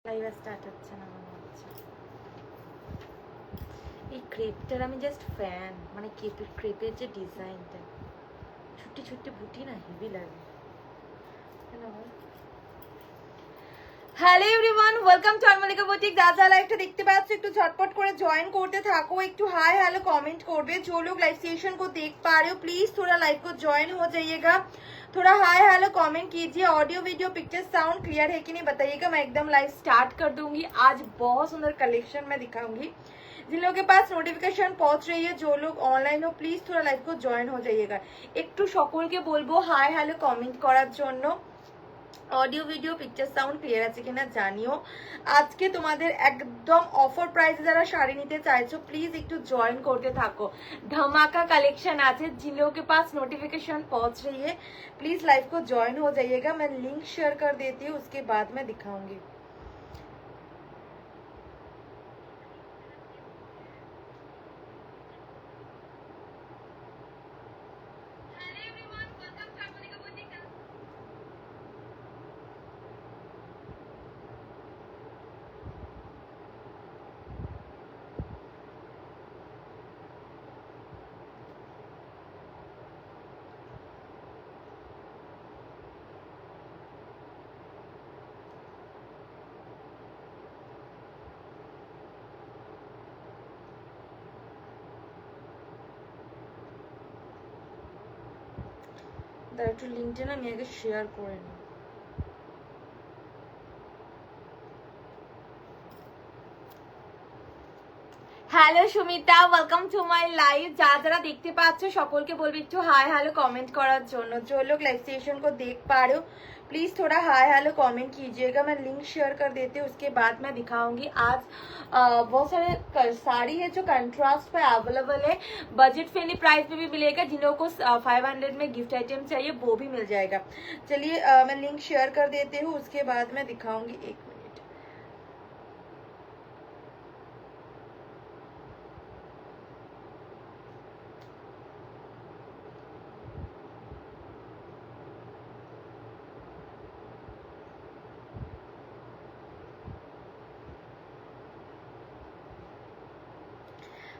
Live start হচ্ছে না মনে হচ্ছে। এই ক্রেপটার আমি জাস্ট ফ্যান, মানে ক্রেপের যে ডিজাইনটা ছুটি ছুটি বুটি না হেভি লাগে। Hello everyone, welcome to Anmalika boutique. যা লাইভটা দেখতে পাচ্ছ একটু ঝটপট করে ज्वाइन करते থাকো, একটু हाय हेलो कमेंट করবে। जो लोग लाइव सेशन को देख पा रहे हो प्लीज थोड़ा लाइव को ज्वाइन हो जाइएगा, थोड़ा हाय हेलो कमेंट कीजिए। Audio video picture sound clear है कि नहीं बताइएगा, मैं एकदम लाइव स्टार्ट कर दूंगी। आज बहुत सुंदर कलेक्शन मैं दिखाऊंगी। जिन लोगों के पास नोटिफिकेशन पहुंच रही है, जो लोग ऑनलाइन हो प्लीज थोड़ा लाइव को ज्वाइन हो जाइएगा। একটু সকলকে বলবো হাই হ্যালো কমেন্ট করার জন্য। Audio video picture sound clear আছে কিনা জানিও। আজকে তোমাদের একদম অফার প্রাইসে যারা শাড়ি নিতে চাইছো প্লিজ একটু জয়েন করতে থাকো। धमाका कलेक्शन আছে, जिन लोगों के पास नोटिफिकेशन पहुंच रही है प्लीज लाइव को ज्वाइन हो जाइएगा। मैं लिंक शेयर कर देती हूँ, उसके बाद मैं दिखाऊंगी। একটু লিঙ্কটা না আমি আগে শেয়ার করে নিই। Hello Sumita, welcome to my live. যারা देखते পাচ্ছ সকলকে বলবো একটু हाय हेलो कमेंट করার জন্য। जो लोग लाइव सेशन को देख पा रहे हो प्लीज थोड़ा हाय हेलो कमेंट कीजिएगा। मैं लिंक शेयर कर देती हूँ, उसके बाद मैं दिखाऊंगी। आज बहुत सारे साड़ी है जो कंट्रास्ट पे अवेलेबल है, बजट फ्रेंडली प्राइस में भी मिलेगा। जिन लोगों को 500 में गिफ्ट आइटम चाहिए वो भी मिल जाएगा। चलिए मैं लिंक शेयर कर देती हूँ, उसके बाद मैं दिखाऊंगी। एक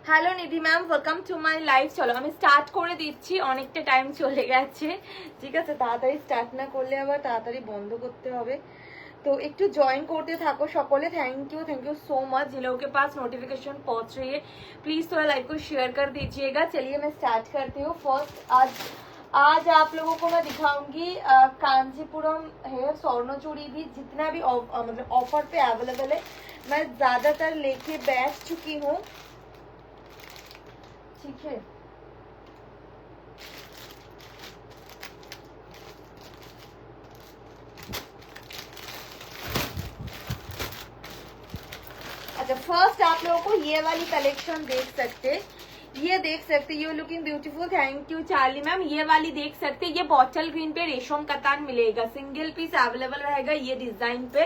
hello Nidhi ma'am, welcome to my live. চলো আমি স্টার্ট করে দিচ্ছি, অনেকটা টাইম চলে গেছে। ঠিক আছে, তাড়াতাড়ি স্টার্ট না করলে আবার তাড়াতাড়ি বন্ধ করতে হবে। तो एक तो ज्वाइन करते थको सकले। Thank you so much. जिन लोगों के पास नोटिफिकेशन पहुंच रही है प्लीज थोड़ा लाइव को शेयर कर दीजिएगा। चलिए मैं स्टार्ट करती हूँ। फर्स्ट आज आप लोगों को मैं दिखाऊंगी कांचीपुरम है स्वर्णचूड़ी भी, जितना भी मतलब ऑफर पे अवेलेबल है मैं ज्यादातर लेके बैठ चुकी हूँ। ठीक है, अच्छा फर्स्ट आप लोगों को ये वाली कलेक्शन देख सकते, ये देख सकते, you looking beautiful. Thank you Charlie ma'am. ये वाली देख सकते, ये बॉटल ग्रीन पे रेशम कतान मिलेगा, सिंगल पीस अवेलेबल रहेगा। ये डिजाइन पे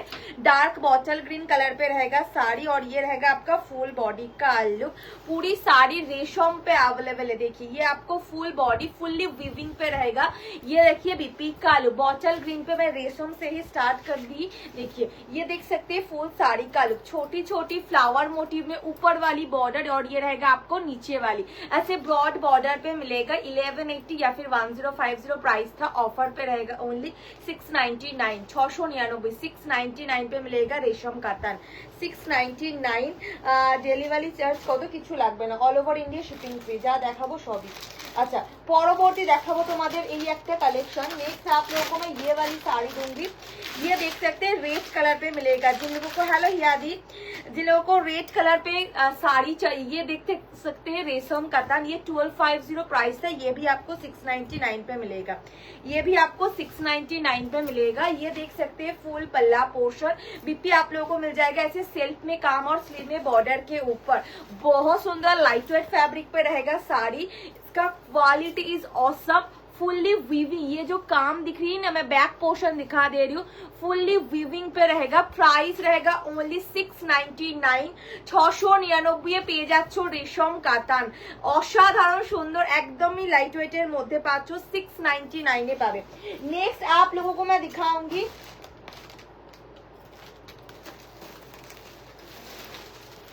डार्क बॉटल ग्रीन कलर पे रहेगा साड़ी, और ये रहेगा आपका फुल बॉडी का लुक। पूरी साड़ी रेशम पे अवेलेबल है। देखिए ये आपको फुल बॉडी फुल्ली वीविंग पे रहेगा। ये देखिए बीपी का लुक, बॉटल ग्रीन पे मैं रेशम से ही स्टार्ट कर दी। देखिए ये देख सकते हैं फुल साड़ी का लुक, छोटी छोटी फ्लावर मोटिव में ऊपर वाली बॉर्डर, और ये रहेगा आपको नीचे वाली ऐसे ब्रॉड बॉर्डर पे मिलेगा। 1180 या फिर 1050 प्राइस था, ऑफर पे रहेगा ओनली 699, 699, 699 पे मिलेगा रेशम कातान। 699 ডেলিভারি চার্জ কত কিছু লাগবে না, all over India shipping free. যা দেখাবো সবই। अच्छा পরবর্তী দেখাবো তোমাদের এই একটা কালেকশন। नेक्स्ट आप लोगों को मैं ये वाली साड़ी दूंगी। ये देख सकते हैं रेड कलर पे मिलेगा। जिन लोगों को हेलो हियादी, जिन लोगों को रेड कलर पे साड़ी चाहिए, ये देख सकते हैं रेशम कतान। ये 1250 प्राइस है, ये भी आपको 699 पे मिलेगा। ये भी आपको 699 पे मिलेगा। ये देख सकते हैं फुल पल्ला पोर्शन बीपी आप लोगों को मिल जाएगा ऐसे सेल्फ में काम और स्लीव में बॉर्डर के ऊपर। बहुत सुंदर लाइट वेट फैब्रिक पे रहेगा साड़ी। इसका quality is awesome, fully weaving. ये जो काम दिख रही है ना, मैं बैक पोर्शन दिखा दे रही हूँ, फुल्ली वीविंग पे रहेगा। प्राइस रहेगा ओनली 699, 699 পেয়ে যাচ্ছ রেশম কাতান। অসাধারণ সুন্দর, একদমই লাইট ওয়েটের মধ্যে পাচ্ছ, 699 এ পাবে। नेक्स्ट आप लोगों को मैं दिखाऊंगी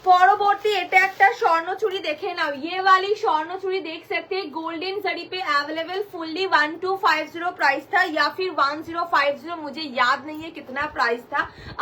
পরবর্তী এটা একটা স্বর্ণচুরি দেখে নাও, ये वाली স্বর্ণচুরি देख सकते हैं, गोल्डन जरी पे अवेलेबल, फुल्ली 1250 प्राइस था या फिर 1050, मुझे याद नहीं है कितना प्राइस था।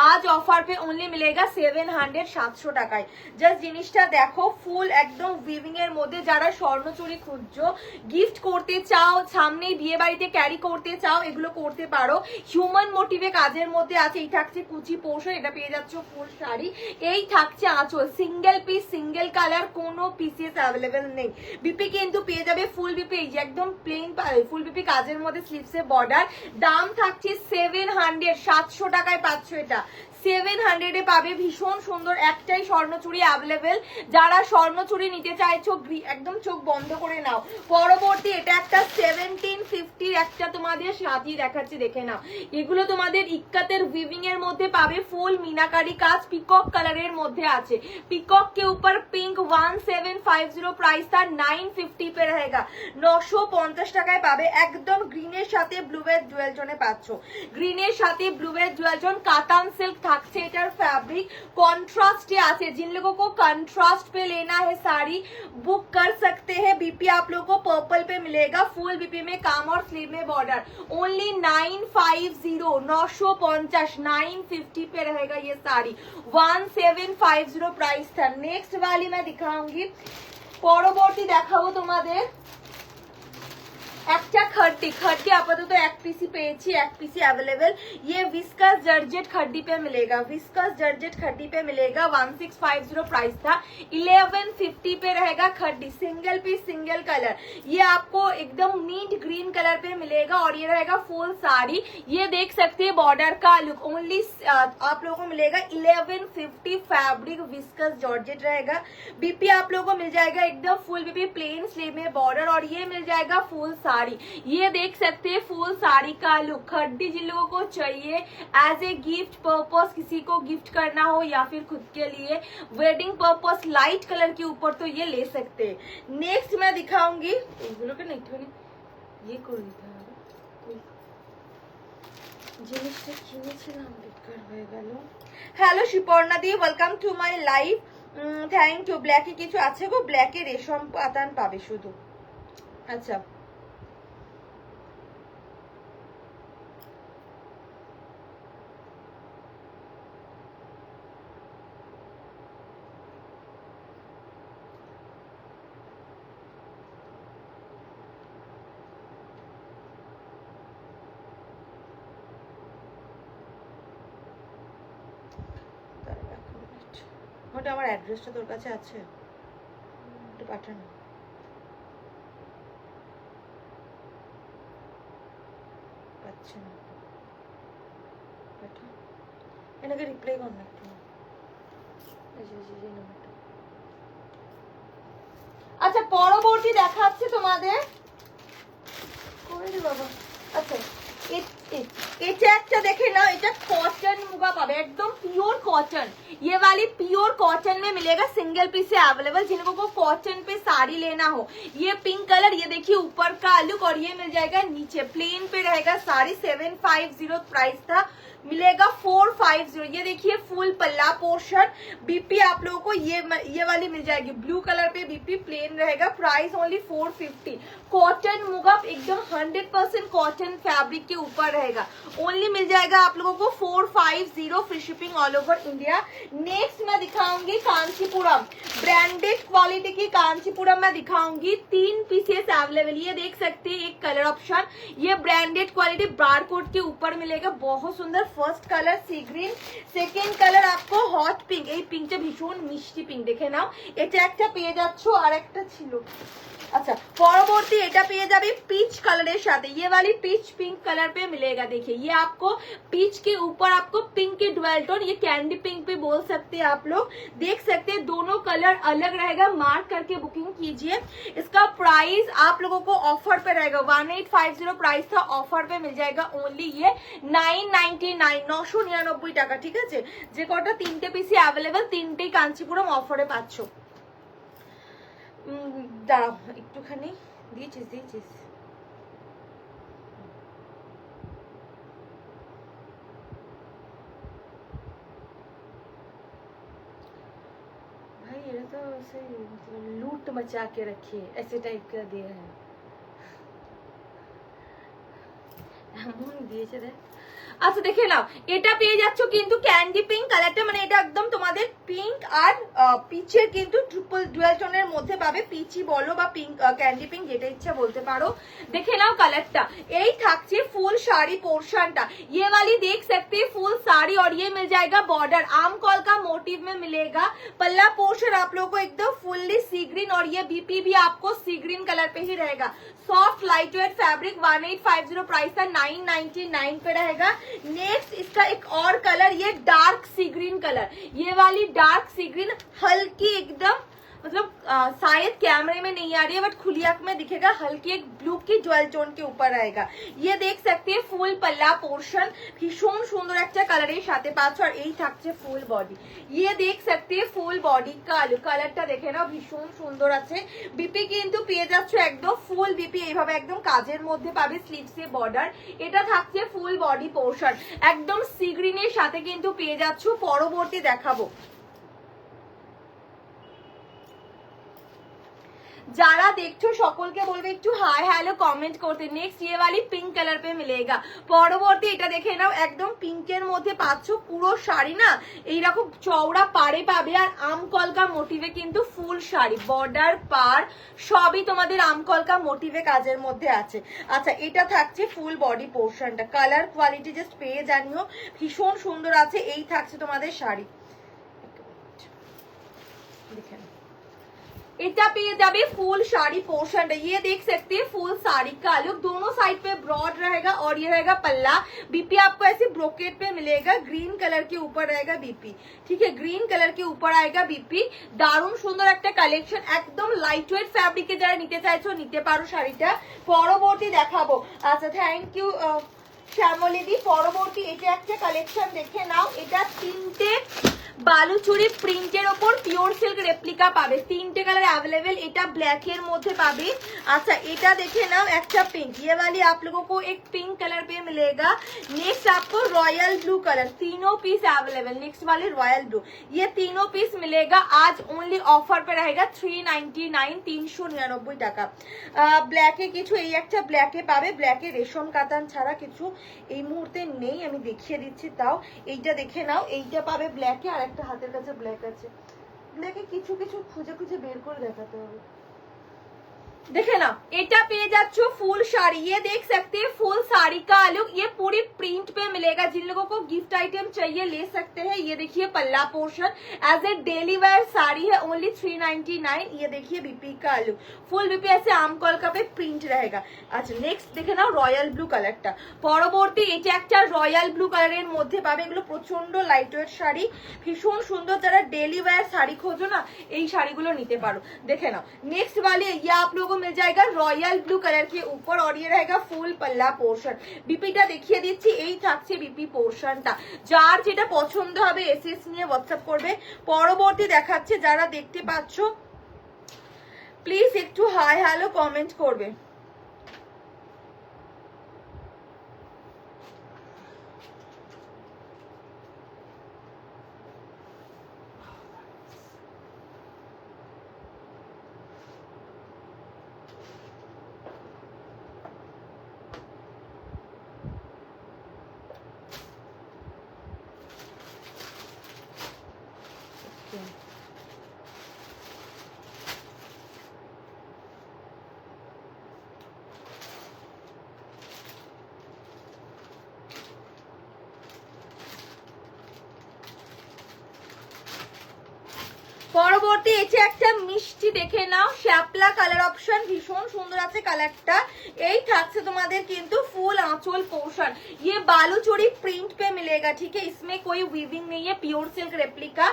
आज ऑफर पे ओनली मिलेगा 700 700 টাকায়। জাস্ট জিনিসটা দেখো, ফুল একদম উইভিং এর মধ্যে। যারা স্বর্ণচুরি খুঁজছো, গিফট করতে চাও, সামনে বিয়ে বাড়িতে ক্যারি করতে চাও, এগুলো করতে পারো। হিউম্যান মোটিভে কাজের মধ্যে আছে। এই থাকছে কুচি পোর্শন, এটা পেয়ে যাচ্ছ ফুল শাড়ি, এই থাকছে আঁচল, সিঙ্গেল পিস সিঙ্গেল কালার, কোনো পিসেস অ্যাভেলেবেল নেই। বিপি কিন্তু পেয়ে যাবে ফুল বিপি, এই যে একদম প্লেন ফুল বিপি কাজের মধ্যে, স্লিভসে বর্ডার। দাম থাকছে 700 700 টাকায় পাচ্ছ এটা। 700 এ পাবে, ভীষণ সুন্দর। একটাই স্বর্ণচুরি অ্যাভেলেবেল, যারা স্বর্ণচুরি নিতে চাইছো একদম চোখ বন্ধ করে নাও। পরবর্তী এটা একটা 1750 একটা তোমাদের সাজিয়ে দেখাচ্ছি, দেখে নাও। এগুলো তোমাদের ইক্কাতের উইভিং এর মধ্যে পাবে, ফুল মিনাকারি কাজ, পিকক কালারের মধ্যে আছে। পিকক के ऊपर पिंक 1750 प्राइस था, 950 पे रहेगा। 950 টাকায় পাবে। একদম গ্রিনের সাথে ব্লুয়ের ডুয়েল টোনে পাচ্ছ, গ্রিনের সাথে ব্লুয়ের ডুয়েল টোন, কাতান সিল্ক থাকছে এটার फैब्रिक, कॉन्ट्रास्ट আছে। जिन लोगों को कंट्रास्ट पे लेना है साड़ी, बुक कर सकते हैं। बीपी आप लोगों को पर्पल पे मिलेगा, फुल बीपी में काम और स्लीव में बॉर्डर, ओनली 950 950 950 पे रहेगा ये साड़ी, 1750 प्राइस था। नेक्स्ट वाली मैं दिखाऊंगी, পরবর্তী দেখাবো তোমাদের একটা खड्डी। खड्डी आपातत एक पीसी पेয়েছি, एक पीसी अवेलेबल। ये विस्कस जर्जेट खड्डी पे मिलेगा, विस्कस जर्जेट खड्डी पे मिलेगा, 1650 प्राइस था, 1150 पे रहेगा। खड्डी सिंगल पीस सिंगल कलर, ये आपको एकदम नीट ग्रीन कलर पे मिलेगा और ये रहेगा फुल साड़ी। ये देख सकते हैं बॉर्डर का लुक, ओनली आप लोगों को मिलेगा 1150, फैब्रिक विस्कस जॉर्जेट रहेगा। बीपी आप लोगों को मिल जाएगा एकदम फुल बीपी, प्लेन स्लीव में बॉर्डर, और ये मिल जाएगा फुल साड़ी। ये देख सकते हैं फुल साड़ी का लुक। खड्डी जिन लोगों को चाहिए एज ए गिफ्ट पर्पस, किसी को गिफ्ट करना हो या फिर खुद के लिए वेडिंग पर्पस, लाइट कलर के ऊपर तो ये ले सकते हैं। नेक्स्ट मैं दिखाऊंगी, ये कोई था জিনিসটা কিনেছিলাম, বেকার হয়ে গেল। Hello Shiparna di, welcome to my live, thank you. ব্ল্যাকে কিছু আছে গো, ব্ল্যাকে রেশম পাতান পাবে শুধু। আচ্ছা, ওটা আমার অ্যাড্রেসটা তোর কাছে আছে, একটু পাঠানো। পাচ্ছি না, পাঠা, এনাকে রিপ্লাই কর না একটু। আচ্ছা, পরবর্তী দেখাচ্ছে তোমাদের, করে দি বাবা। আচ্ছা, এটা একটা দেখে না, এটা कॉटन मुगा पावे, एकदम प्योर कॉटन। ये वाली प्योर कॉटन में मिलेगा, सिंगल पीस से अवेलेबल। जिन लोगों को कॉटन पे साड़ी लेना हो, ये पिंक कलर, ये देखिए ऊपर का लुक, और ये मिल जाएगा नीचे प्लेन पे रहेगा साड़ी। 750 प्राइस था, मिलेगा 450। ये देखिए फुल पल्ला पोर्शन, बीपी आप लोगों को ये वाली मिल जाएगी, ब्लू कलर पे बीपी प्लेन रहेगा, प्राइस ओनली 450। कॉटन मुगा एकदम 100% कॉटन फैब्रिक के ऊपर रहेगा, ओनली मिल जाएगा आप लोगों को 450, free shipping all over India. Next मैं दिखाऊंगी कांचीपुरम, ब्रांडेड क्वालिटी की कांचीपुरम मैं दिखाऊंगी। 3 पीसेस अवेलेबल, ये देख सकते हैं, एक कलर ऑप्शन, ये ब्रांडेड क्वालिटी बारकोड के ऊपर मिलेगा, बहुत सुंदर। फर्स्ट कलर सी ग्रीन, सेकेंड कलर आपको हॉट पिंक, এই পিঙ্কটা ভীষণ মিষ্টি পিঙ্ক, দেখে নাও। এটা একটা পেয়ে যাচ্ছ, আর একটা ছিল। अच्छा, পরবর্তী এটা পেয়ে যাবে पीच कलर साथ, ये वाली पीच पिंक कलर पे मिलेगा। देखिए ये आपको पीच के ऊपर आपको पिंक के डुअल टोन, ये कैंडी पिंक पे बोल सकते हैं आप लोग, देख सकते हैं दोनों कलर अलग रहेगा, मार्क करके बुकिंग कीजिए। इसका प्राइस आप लोगों को ऑफर पे रहेगा, 1850 प्राइस था, ऑफर पे मिल जाएगा ओनली ये 999 999 টাকা। ঠিক আছে, যে কটা 3টে পিসি অ্যাভেলেবল, 3টেই কাঞ্চিপুরম অফারে পাচ্ছ। দাঁড়াও একটুখানি, দিয়েছিস ये तो ऐसे मतलब लूट मचा के रखिए ऐसे टाइप का दिया है এমন দিয়েছে দেখ আচ্ছা দেখে নাও এটা পেয়ে যাচ্ছ কিন্তু ক্যান্ডি পিঙ্ক কালারটা মানে এটা একদম তোমাদের পিঙ্ক আর পিচের কিন্তু ট্রিপল ডুয়াল টোনের মধ্যে পাবে পিচি বলো বা পিঙ্ক ক্যান্ডি পিঙ্ক যেটা ইচ্ছা বলতে পারো দেখে নাও কালারটা এই থাকছে ফুল শাড়ি पोर्शनটা ये वाली देख सकते हैं फुल साड़ी और ये मिल जाएगा बॉर्डर आम कॉल का मोटिव में मिलेगा पल्ला पोर्शन आप लोगों को एकदम फुल्ली सी ग्रीन और ये बीपी भी आपको सी ग्रीन कलर पे ही रहेगा soft light weight fabric 1850 price था 999 पे रहेगा नेक्स्ट इसका एक और कलर ये डार्क सी ग्रीन कलर ये वाली डार्क सी ग्रीन हल्की एकदम मतलब शायद कैमरे में नहीं आ रही है बट खुली आंख में दिखेगा हल्की एक ब्लू की ज्वेल टोन के ऊपर आएगा ये देख सकते हैं फुल पल्ला पोर्शन भीषण सुंदर একটা কালারের সাথে পাচ্ছ আর এই থাকছে ফুল বডি ये देख सकते हैं ফুল বডি কালারটা দেখে নাও ভীষণ সুন্দর আছে বিপি কিন্তু পেয়ে যাচ্ছ একদম ফুল বিপি এইভাবে একদম কাজের মধ্যে পাবে স্লিভসে বর্ডার এটা থাকছে ফুল বডি পোর্শন একদম সি গ্রিনের সাথে কিন্তু পেয়ে যাচ্ছ পরবর্তী দেখাবো যারা দেখছো সকলকে বলবে একটু হাই হ্যালো কমেন্ট করতে নেক্সট ये वाली पिंक कलर पे मिलेगा পরবর্তী এটা দেখে নাও একদম পিঙ্কের মধ্যে পাচ্ছ পুরো শাড়ি না এইরকম চওড়া পাড়ে পাবে আর আম কলকা মোটিভে কিন্তু ফুল শাড়ি বর্ডার পার সবই তোমাদের আম কলকা মোটিভে কাজের মধ্যে আছে আচ্ছা এটা থাকছে ফুল বডি পোর্শনটা কালার কোয়ালিটি জাস্ট পেয়ে জানিও ভীষণ সুন্দর আছে এই থাকছে তোমাদের শাড়ি দেখেন इतना पे जाबे फुल साड़ी पोर्शन ये देख सकते हैं फुल साड़ी का लुक दोनों साइड पे ब्रॉड रहेगा और ये रहेगा पल्ला बीपी आपको ऐसे ब्रोकेट पे मिलेगा ग्रीन कलर के ऊपर रहेगा बीपी ठीक है ग्रीन कलर के ऊपर आएगा बीपी दारुण सुंदर একটা কালেকশন একদম লাইট ওয়েট ফ্যাব্রিকে যারা নিতে চাইছো নিতে পারো শাড়িটা পরবর্তী দেখাবো আচ্ছা থ্যাংক ইউ শ্যামলীদি পরবর্তী এটা একটা কালেকশন দেখে নাও এটা তিনটে বালুচুরি প্রিন্টের উপর পিওর সিল্ক রেপ্লিকা পাবে তিনটে কালার अवेलेबल এটা ব্ল্যাক এর মধ্যে পাবে अच्छा এটা দেখে নাও একটা पिंक ये वाली आप लोगों को एक पिंक कलर पे मिलेगा नेक्स्ट आपको रॉयल ब्लू कलर तीनों पीस अवेलेबल नेक्स्ट वाले रॉयल ब्लू ये तीनों पीस मिलेगा आज ओनली ऑफर पे रहेगा 399 399 টাকা ব্ল্যাকে কিছু এই একটা ব্ল্যাকে পাবে ব্ল্যাকে রেশম কাতান ছাড়া কিছু এই মুহূর্তে নেই আমি দেখিয়ে দিচ্ছি তাও এইটা দেখে নাও এইটা পাবে ব্ল্যাকে আর একটা হাতের কাছে ব্ল্যাক আছে ব্ল্যাকে কিছু কিছু খুঁজে খুঁজে বের করে দেখাতে হবে देखे ना एटा पे जाच्छो फुल साड़ी ये देख सकते हैं फुल साड़ी का लुक ये पूरी प्रिंट पे मिलेगा जिन लोगों को गिफ्ट आइटम चाहिए ले सकते हैं ये देखिए पल्ला portion as a daily wear sari है ओनली 399 ये देखिए बीपी का लुक फुल बीपी ऐसे आम कलका पे प्रिंट रहेगा अच्छा नेक्स्ट देखे ना रॉयल ब्लू कलरটা পরবর্তী এটা একটা রয়্যাল ব্লু কালারের মধ্যে পাবে এগুলো প্রচন্ড লাইট ওয়েট শাড়ি ভীষণ সুন্দর যারা ডেলি ওয়্যার শাড়ি খোঁজো না এই শাড়িগুলো নিতে পারো দেখে নাও নেক্সট वाली ये आप लोगों मिल जाएगा रॉयल ब्लू कलर के ऊपर और ये रहेगा फुल पल्ला पोर्शन बीपीটা দেখিয়ে দিচ্ছি এই থাকছে বিপি পোর্শনটা যার যেটা পছন্দ হবে এসএস নিয়ে WhatsApp করবে পরবর্তী দেখাচ্ছে যারা দেখতে পাচ্ছো প্লিজ একটু হাই হ্যালো কমেন্ট করবে পরবর্তী এসে একটা মিষ্টি দেখে নাও শ্যাপলা কালার অপশন ভীষণ সুন্দর আছে কালারটা এই থাকছে তোমাদের কিন্তু ফুল आंचल पोर्शन ये बालूचोरी प्रिंट पे मिलेगा ठीक है इसमें कोई वीविंग नहीं है प्योर सिल्क रेप्लिका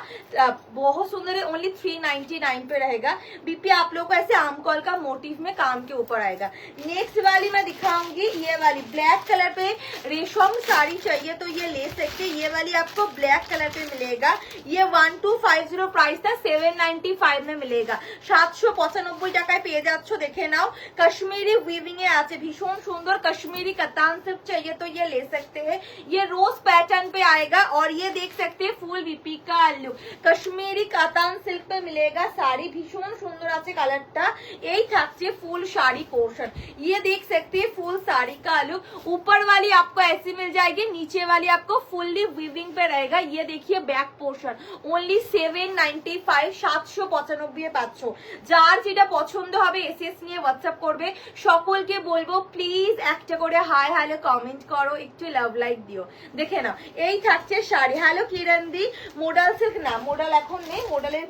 बहुत सुंदर है ओनली 399 पे रहेगा बीपी आप लोगों को ऐसे आमकॉल का मोटिव में काम के ऊपर आएगा नेक्स्ट वाली मैं दिखाऊंगी ये वाली ब्लैक कलर पे रेशम साड़ी चाहिए तो ये ले सकते ये वाली आपको ब्लैक कलर पे मिलेगा ये 1250 प्राइस था 795 में मिलेगा। 795 টাকায় পেয়ে যাচ্ছ। দেখে নাও कश्मीरी वीविंग এ আছে, ভীষণ সুন্দর कश्मीरी कतान सिर्फ चाहिए तो ये ले सकते हैं। ये रोज पैटर्न पे आएगा और ये देख सकते हैं फुल विपी का लुक, कश्मीरी कतान सिल्क पे मिलेगा साड़ी, ভীষণ সুন্দর আছে কালারটা। এই থাকছে ফুল শাড়ি पोर्शन, ये देख सकते हैं फुल साड़ी का लुक। ऊपर वाली आपको ऐसी मिल जाएगी, नीचे वाली आपको फुल्ली वीविंग पे रहेगा। ये देखिए बैक पोर्शन, ओनली 795, 795 পাচ্ছ। যার যেটা পছন্দ হবে এসএস নিয়ে হোয়াটসঅ্যাপ করবে। সকলকে বলবো প্লিজ একটা করে হাই হ্যালো কমেন্ট করো, একটু লাভ লাইক দিও। দেখে নাও এই থাকছে শাড়ি। হ্যালো কিরণ দি, মোডাল সিল্ক না, মোডাল এখন নেই, মোডালের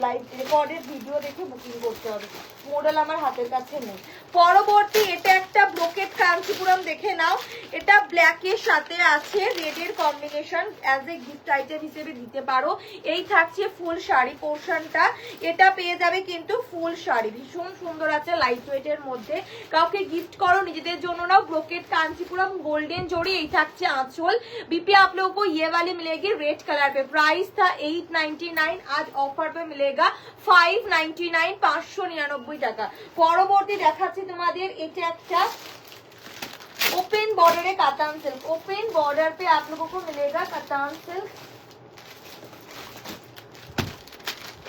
লাইভ রেকর্ডের ভিডিও দেখে বুকিং করতে হবে, মোডাল আমার হাতের কাছে নেই। পরবর্তী এটা একটা ব্রোকেট কাঞ্চিপুরম, দেখে নাও এটা ব্ল্যাকের সাথে আছে রেডের combination, as a gift item হিসেবে দিতে পারো। এই থাকছে ফুল শাড়ি পোর্শনটা, এটা পেয়ে যাবে কিন্তু ফুল শাড়ি, ভীষণ সুন্দর আছে লাইট ওয়েটের মধ্যে। কাউকে গিফট করো, নিজেদের জন্য নাও। ব্রোকেট कांचीपुरम गोल्डन जोड़ी, यही থাকছে आंचल। बीपी आप लोगों को ये वाली मिलेगी रेड कलर पे, प्राइस था 899, आज ऑफर पे मिलेगा 599, 599 টাকা। পরবর্তী দেখাচ্ছি তোমাদের এটা একটা ओपन बॉर्डर है कातान सिल्क, ओपन बॉर्डर पे आप लोगों को मिलेगा कातान सिल्क।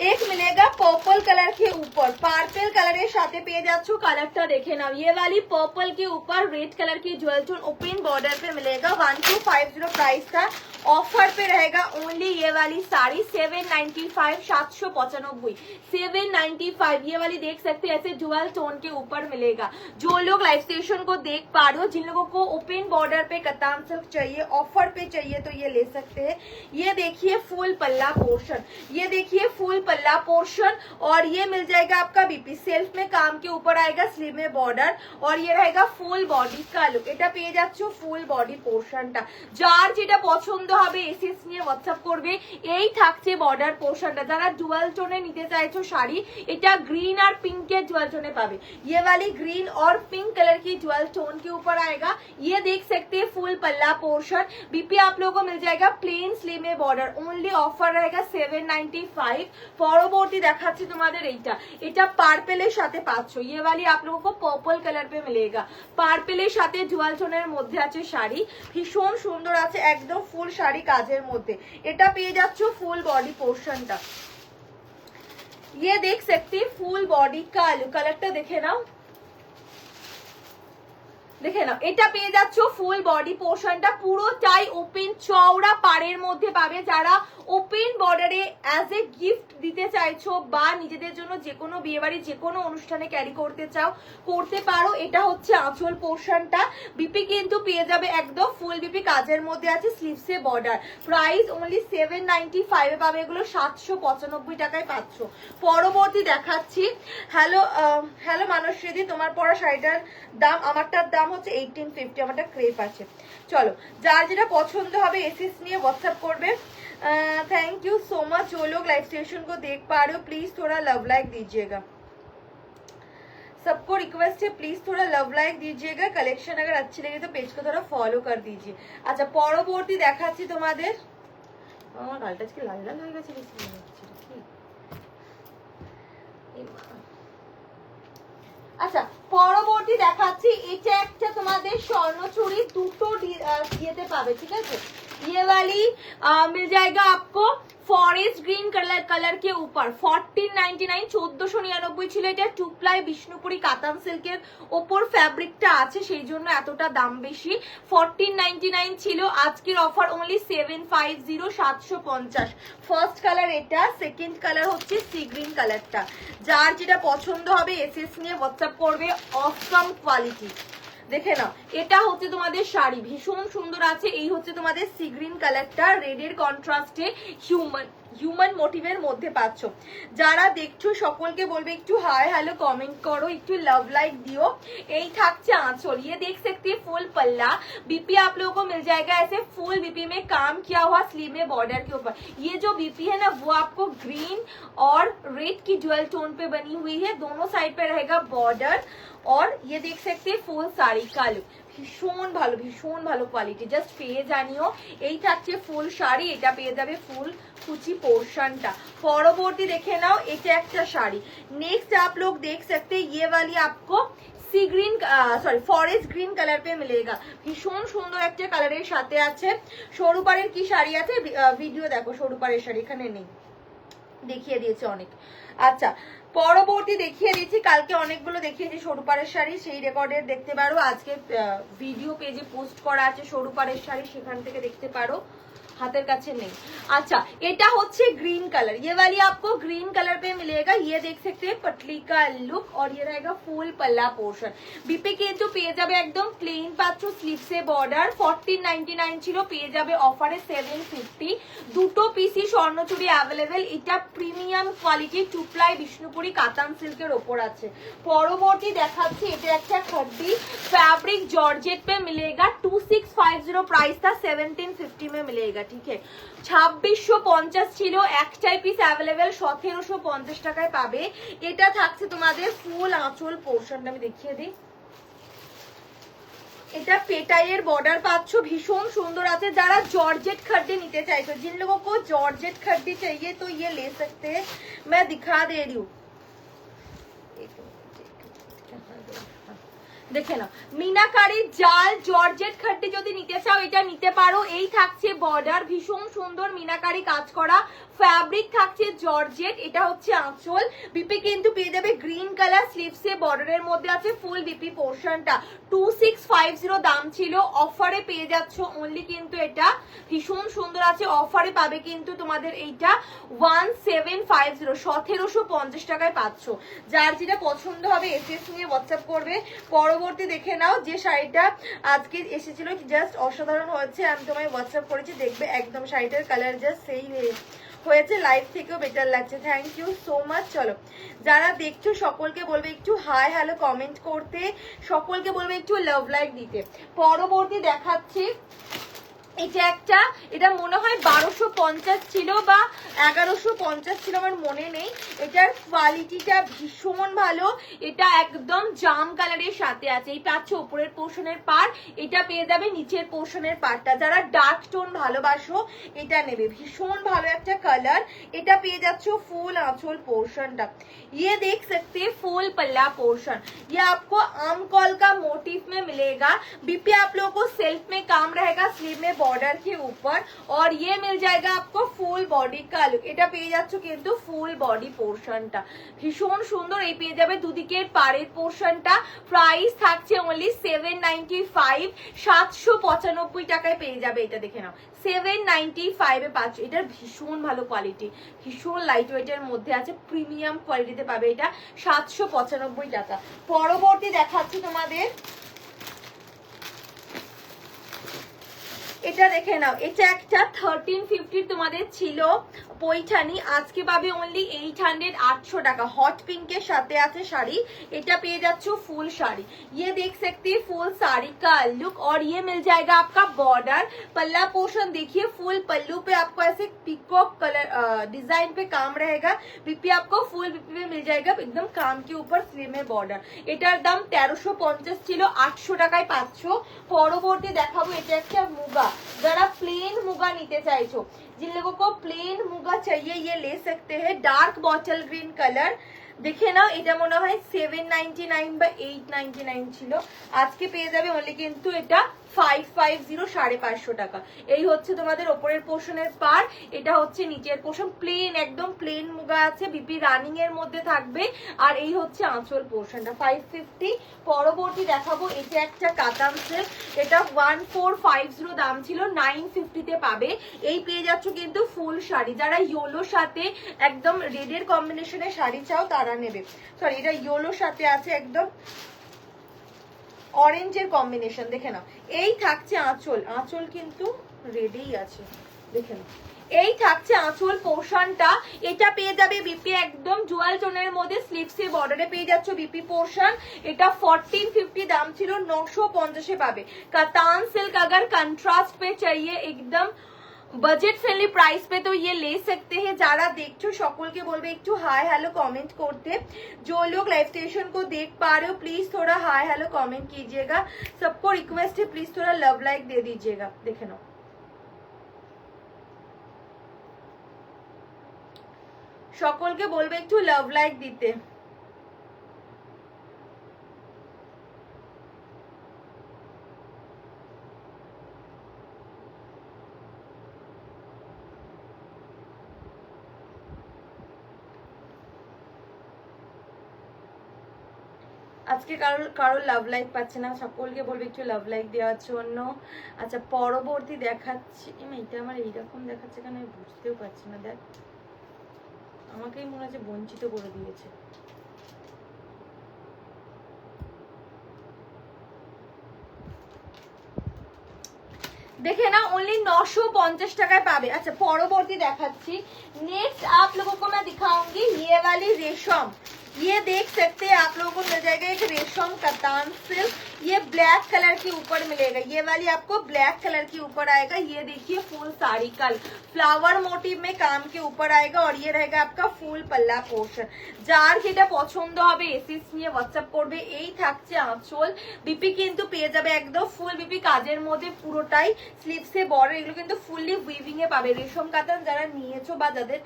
एक मिलेगा पर्पल कलर के ऊपर, पार्पल कलर के साथ पेज जाच्छो। कलरটা দেখে নাও, ये वाली पर्पल के ऊपर रेड कलर की ज्वेल टोन ओपन बॉर्डर पे मिलेगा। 1250 प्राइस था, ऑफर पे रहेगा ओनली ये वाली साड़ी 795, 795, 795। ये वाली देख सकते हैं ऐसे डुअल टोन के ऊपर मिलेगा। जो लोग लाइव स्टेशन को देख पा रहे हो, जिन लोगों को ओपन बॉर्डर पे कतान सिल्क चाहिए, ऑफर पे चाहिए तो ये ले सकते हैं। ये देखिए फुल पल्ला पोर्शन, ये देखिए फुल पल्ला पोर्शन, और ये मिल जाएगा आपका बीपी सेल्फ में काम के ऊपर आएगा स्लीव में बॉर्डर, और ये रहेगा फुल बॉडी का लुक। এটা পেয়ে যাচ্ছ ফুল বডি পোর্শনটা। যার যেটা পছন্দ হবে এসএস নিয়ে হোয়াটসঅ্যাপ করবে। এই থাকছে বর্ডার পোর্শনটা, যারা ডুয়াল টোনে নিতে চাইছো শাড়ি, এটা ग्रीन और पिंक के डुअल टोन में पावे। ये वाली ग्रीन और पिंक कलर की डुअल टोन के ऊपर आएगा। ये देख सकते हैं फुल पल्ला पोर्शन। बीपी आप लोगों को मिल जाएगा प्लेन स्लीव में बॉर्डर, ओनली ऑफर रहेगा 795। পরবর্তী দেখাচ্ছি তোমাদের এইটা, এটা পার্পেলের সাথে পাচ্ছ। ये वाली आप लोगों को पर्पल कलर पे मिलेगा, পার্পেলের সাথে ডুয়াল টোনের মধ্যে আছে শাড়ি, ভীষণ সুন্দর আছে, একদম ফুল শাড়ি কাজের মধ্যে। এটা পেয়ে যাচ্ছ ফুল বডি পোর্শনটা। ये देख सकते हैं फुल बॉडी का लुक, कलरটা দেখে নাও, দেখে নাও এটা পেয়ে যাচ্ছ ফুল বডি পোর্শনটা। পুরোটাই ওপেন চওড়া পাড়ের মধ্যে পাবে। যারা ওপেন বর্ডারে অ্যাজ এ গিফট দিতে চাইছো বা নিজেদের জন্য যে কোনো বিয়ে বাড়ি যে কোনো অনুষ্ঠানে ক্যারি করতে চাও, করতে পারো। এটা হচ্ছে আঁচল পোর্শনটা। বিপি কিন্তু পেয়ে যাবে একদম ফুল বিপি কাজের মধ্যে আছে, স্লিভসে বর্ডার। প্রাইস ওনলি 795 এ পাবে, এগুলো 795 টাকায় পাচ্ছ। পরবর্তী দেখাচ্ছি, হ্যালো হ্যালো মানসী, তোমার পরা শাড়িটার দাম, আমারটার দাম হচ্ছে 1850, আমারটা ক্রেপ আছে। চলো যার যেটা পছন্দ হবে এসএস নিয়ে হোয়াটসঅ্যাপ করবে। Thank you so much. जो लोग लाइव स्टेशन को देख पा रहे हो प्लीज थोड़ा लव लाइक दीजिएगा, सबको रिक्वेस्ट है प्लीज थोड़ा लव लाइक दीजिएगा। कलेक्शन अगर अच्छी लगे तो पेज को थोड़ा फॉलो कर दीजिए। अच्छा পরবর্তী দেখাচ্ছি তোমাদের, আমার গালটা আজকে লাল লাল হয়ে গেছে বেশি মনে হচ্ছে কি। আচ্ছা পরবর্তী দেখাচ্ছি, এটা একটা তোমাদের স্বর্ণচুরি, দুটো ইয়েতে পাবে, ঠিক আছে। ये वाली मिल जाएगा आपको फॉरेस्ट ग्रीन कलर के ऊपर 1499, 1499 ছিল। এটা টু প্লাই বিষ্ণুপুরি কাতান সিল্কের ওপর ফ্যাব্রিকটা আছে, সেই জন্য এতটা দাম বেশি। 1499 ছিল, আজকের অফার অনলি 750, 750। ফার্স্ট কালার এটা, সেকেন্ড কালার হচ্ছে সি গ্রিন কালারটা। যার যেটা পছন্দ হবে এসএস নিয়ে হোয়াটসঅ্যাপ করবে। অসম কোয়ালিটি, দেখে নাও এটা হচ্ছে তোমাদের শাড়ি, ভীষণ সুন্দর আছে। এই হচ্ছে তোমাদের সি গ্রিন কালারটা, রেডের কন্ট্রাস্টে হিউম্যান মোটিভের মধ্যে পাচ্ছ। যারা দেখছো সকলকে বলবে একটু হাই হ্যালো কমেंट करो, একটু লাভ लाइक दियो। এই থাকছে आंचल, ये देख सकते हैं फुल पल्ला। बीपी आप लोगों को मिल जाएगा ऐसे फुल बीपी में काम किया हुआ स्लीव में बॉर्डर के ऊपर। ये जो बीपी है ना वो आपको ग्रीन और रेड की डुअल टोन पे बनी हुई है, दोनों साइड पे रहेगा बॉर्डर। और ये देख सकते हैं फुल साड़ी का लुक, ভীষণ ভালো কোয়ালিটি, জাস্ট পেয়ে জানিও। এই থাকছে ফুল শাড়ি, এটা পেয়ে যাবে ফুল कुची पोर्शन टा। परवर्ती देखे नाओ, এটা একটা শাড়ি। नेक्स्ट आप लोग देख सकते हैं ये वाली आपको sea green sorry forest green colour पे मिलेगा। भीषण सुंदर একটা কালারের সাথে আছে। সরু পাড়ের কি শাড়ি আছে ভিডিও দেখো, সরু পাড়ের শাড়ি এখানে নেই, দেখিয়ে দিয়েছে অনেক। আচ্ছা পরবর্তী দেখিয়ে দিচ্ছি, কালকে অনেকগুলো দেখিয়েছি সরু পাড়ের শাড়ি, সেই রেকর্ডের দেখতে পারো। আজকে ভিডিও পেজে পোস্ট করা আছে সরু পাড়ের শাড়ি, সেখান থেকে দেখতে পারো, हाथेर काछे नहीं। अच्छा एटा होच्छे ग्रीन कलर, ये वाली आपको ग्रीन कलर पे मिलेगा। ये देख सकते हैं पटली का लुक और ये रहेगा फुल पल्ला पोर्शन। बीपे किन्तु पेये जाबे एकदम प्लेन पाচ্ছ, স্লিভসে বর্ডার। 1499 ছিল, পেয়ে যাবে অফারে 750। দুটো পিসি স্বর্ণচুরি अवेलेबल। এটা প্রিমিয়াম কোয়ালিটি টুপ্লাই বিষ্ণুপুরি কাতান সিল্কের উপর আছে। পরবর্তী দেখাচ্ছি, এটা একটা खड्डी फैब्रिक जॉर्जेट पे मिलेगा। 2650 प्राइस था, 1750 में मिलेगा। ठीक है 2650 ছিল, একটাই পিস अवेलेबल, 1750 টাকায় পাবে। এটা থাকছে তোমাদের ফুল আঁচল পোরশনটা, আমি দেখিয়ে দিই। এটা পেটাইয়ের বর্ডার পাচ্ছ, ভীষণ সুন্দর আছে। যারা जॉर्जेट खड्डी निते चाइছো, जिन लोगों को जॉर्जेट खड्डी चाहिए तो ये ले सकते हैं, मैं दिखा दे रही हूँ। দেখে নাও মিনাকারি জাল জর্জেট খাট্টি যদি নিতে চাও এটা নিতে পারো। এই থাকছে বর্ডার, ভীষণ সুন্দর মিনাকারি কাজ করা, ফ্যাব্রিক থাকছে জর্জেট। এটা হচ্ছে আঁচল, বিপি কিন্তু পেয়ে যাবে গ্রিন কালার, স্লিভসে বর্ডারের মধ্যে আছে ফুল বিপি পোরশনটা। 2650 দাম ছিল, অফারে পেয়ে যাচ্ছ অনলি কিন্তু এটা ভীষণ সুন্দর আছে। অফারে পাবে কিন্তু তোমাদের এইটা 1750, 1750 টাকায় পাচ্ছ। যার যেটা পছন্দ হবে এসএস নিয়ে হোয়াটসঅ্যাপ করবে। পরবর্তী দেখে নাও, যে শাড়িটা আজকে এসেছিল জাস্ট অসাধারণ হয়েছে, আমি তোমায় হোয়াটসঅ্যাপ করেছি, দেখবে একদম শাড়িটার কালার জাস্ট সেই হয়েছে, লাইভ থেকেও বেটার লাগছে। Thank you so much. চলো যারা দেখছো সকলকে বলবে একটু হাই হ্যালো কমেন্ট করতে, সকলকে বলবে একটু লাভ লাইক দিতে। পরবর্তী দেখাচ্ছি, এটা একটা, এটা মনে হয় 1250 ছিল বা 1150 ছিল, আমার মনে নেই। এটার কোয়ালিটিটা ভীষণ ভালো, এটা একদম জাম কালারের সাথে আছে। এই পাচ্ছ উপরের পোর্শনের পার, এটা পেয়ে যাবে নিচের পোর্শনের পারটা। যারা ডার্ক টোন ভালোবাসো এটা নেবে, ভীষণ ভালো একটা কালার। এটা পেয়ে যাচ্ছ ফুল आंचल पोर्शनটা। ये देख सकते हैं फुल पल्ला पोर्शन, ये आपको आम कॉल का मोटिव में मिलेगा। बीपी आप लोगों को सेल्फ में काम रहेगा, स्लीव में बॉर्डर के ऊपर, और ये मिल जाएगा आपको फुल बॉडी का लुक। এটা পেয়ে যাচ্ছ কিন্তু ফুল বডি পোরশনটা, ভীষণ সুন্দর। এই পেয়ে যাবে দুদিকের পাড়ের পোরশনটা। প্রাইস থাকছে অনলি 795, 795 টাকায় পেয়ে যাবে। এটা দেখে নাও 795 এ পাচ্ছ। এটার ভীষণ ভালো কোয়ালিটি, ভীষণ লাইট ওয়েটের মধ্যে আছে, প্রিমিয়াম কোয়ালিটিতে পাবে এটা 795 টাকা। পরবর্তী দেখাচ্ছি তোমাদের, এটা দেখে নাও, এটা একটা 1350 তোমাদের ছিল পৈঠানি, আজকে পাবে অনলি 800, 800 টাকা। হট পিঙ্কের সাথে আছে শাড়ি, এটা পেয়ে যাচ্ছ ফুল শাড়ি। ये देख सकते हैं फुल साड़ी का लुक, और ये मिल जाएगा आपका बॉर्डर। पल्ला पोर्शन देखिए, फुल पल्लू पे आपको ऐसे पिकॉक कलर डिजाइन पे काम रहेगा। बीपी आपको फुल बीपी में मिल जाएगा, एकदम काम के ऊपर स्लीव में बॉर्डर। এটার দাম 1350 ছিল, 800 টাকায় পাচ্ছ। পরবর্তী দেখাবো, এটা একটা মুগা। যারা প্লেন মুগা নিতে চাইছো, जिन लोगों को प्लेन मुगा चाहिए ये ले सकते हैं। डार्क बॉटल ग्रीन कलर দেখে নাও, এটা মনে হয় 799 বা 899 ছিল, আজকে পেয়ে যাবে অনলি কিন্তু এটা 550, 550 টাকা। এই হচ্ছে তোমাদের ওপরের পোর্শনের পার, এটা হচ্ছে নিচের পোর্শন। প্লেন একদম প্লেন মুগা আছে, বিপি রানিং এর মধ্যে থাকবে, আর এই হচ্ছে আঁচল পোর্শনটা 550। পরবর্তী দেখাবো, এটা একটা কাতান সিল্ক, এটা 1450 দাম ছিল, 950 তে পাবে। এই পেয়ে যাচ্ছ কিন্তু ফুল শাড়ি। যারা ইয়েলোর সাথে একদম রেডের কম্বিনেশনে শাড়ি চাও তারা নেবে। সরি, এটা ইয়েলোর সাথে আছে একদম অরেঞ্জের কম্বিনেশন। দেখে নাও, এই থাকছে আঁচল, আঁচল কিন্তু রেডেই আছে, দেখে নাও। এই থাকছে আঁচল পোর্শনটা, এটা পেয়ে যাবে বিপি একদম জুয়াল টোনের মধ্যে, স্লিভসে বর্ডারে পেয়ে যাচ্ছ বিপি পোর্শন। এটা 1450 দাম ছিল, 950 এ পাবে। কাতান সিল্ক अगर कंट्रास्ट पे चाहिए एकदम বাজেট ফ্রেন্ডলি প্রাইস पे तो ये ले सकते हैं। যারা দেখছো সকলকে বলবে একটু হাই হ্যালো कमेंट করতে। जो लोग लाइव स्टेशन को देख पा रहे हो प्लीज थोड़ा हाई हेलो कमेंट कीजिएगा। सबको रिक्वेस्ट है प्लीज थोड़ा लव लाइक दे दीजिएगा। देखे नाओ সকলকে বলবে একটু লাভ লাইক দিতে। আজকে কারো লাভ লাইক পাচ্ছে না, সকলকে বলবে একটু লাভ লাইক দেওয়ার জন্য। আচ্ছা পরবর্তী দেখাচ্ছি, এটা আমার এইরকম দেখাচ্ছে কেন আমি বুঝতেও পারছি না। দেখ আমাকেই মনে হচ্ছে বঞ্চিত করে দিয়েছে। देखे ना ओनली 950 টাকায় পাবে। আচ্ছা পরবর্তী দেখাচ্ছি। नेक्स्ट आप लोगों को मैं दिखाऊंगी ये वाली रेशम। ये देख सकते हैं आप लोगों को मिल जाएगा एक रेशम कतान सिल्क। ये ब्लैक कलर के ऊपर मिलेगा, ये वाली आपको ब्लैक कलर के ऊपर आएगा। ये देखिए फुल साड़ी कल फ्लावर मोटिव में काम के ऊपर आएगा और ये रहेगा आपका फुल पल्ला पोर्शन। যার যেটা পছন্দ হবে এসএস নিয়ে হোয়াটসঅ্যাপ করবে। এই থাকছে আঁচল, বিপি কিন্তু পেয়ে যাবে একদম ফুল বিপি কাজের মধ্যে পুরোটাই স্লিভসে বর্ডার, এগুলো কিন্তু ফুললি উইভিং এ পাবে। রেশম কাতান যারা নিয়েছো বা যাদের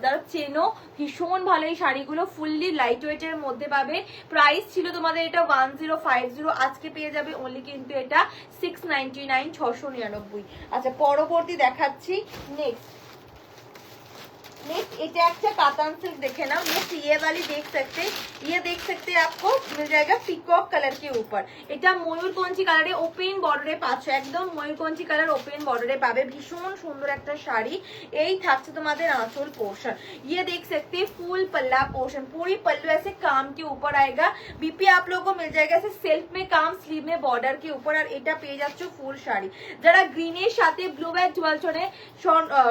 যারা চেনো ভীষণ ভালো এই শাড়িগুলো, ফুললি লাইট ওয়েটের মধ্যে পাবে। প্রাইস ছিল তোমাদের এটা 1050, আজকে পেয়ে যাবে অনলি কিন্তু এটা 699 699। আচ্ছা পরবর্তী দেখাচ্ছি। नेक्स्ट এটা একটা কাতান সিল্ক দেখে নাও। नेक्स्ट ये वाली देख सकते हैं, ये देख सकते हैं आपको मिल जाएगा पिकॉक कलर के ऊपर। এটা ময়ূরকঞ্চি কালারে ওপেন বর্ডারে পাচ্ছ, একদম ময়ূরকঞ্চি কালার ওপেন বর্ডারে পাবে। ভীষণ সুন্দর একটা শাড়ি। এই থাকছে তোমাদের आंचल पोर्शन। ये देख सकते हैं फुल पल्ला पोर्शन, पूरी पल्लू ऐसे काम के ऊपर आएगा। बीपी आप लोगों को मिल जाएगा ऐसे सेल्फ में काम स्लीव में बॉर्डर के ऊपर। और এটা পেয়ে যাচ্ছ ফুল শাড়ি। যারা গ্রিনের সাথে ব্লু ব্যাক জুয়েল টোনে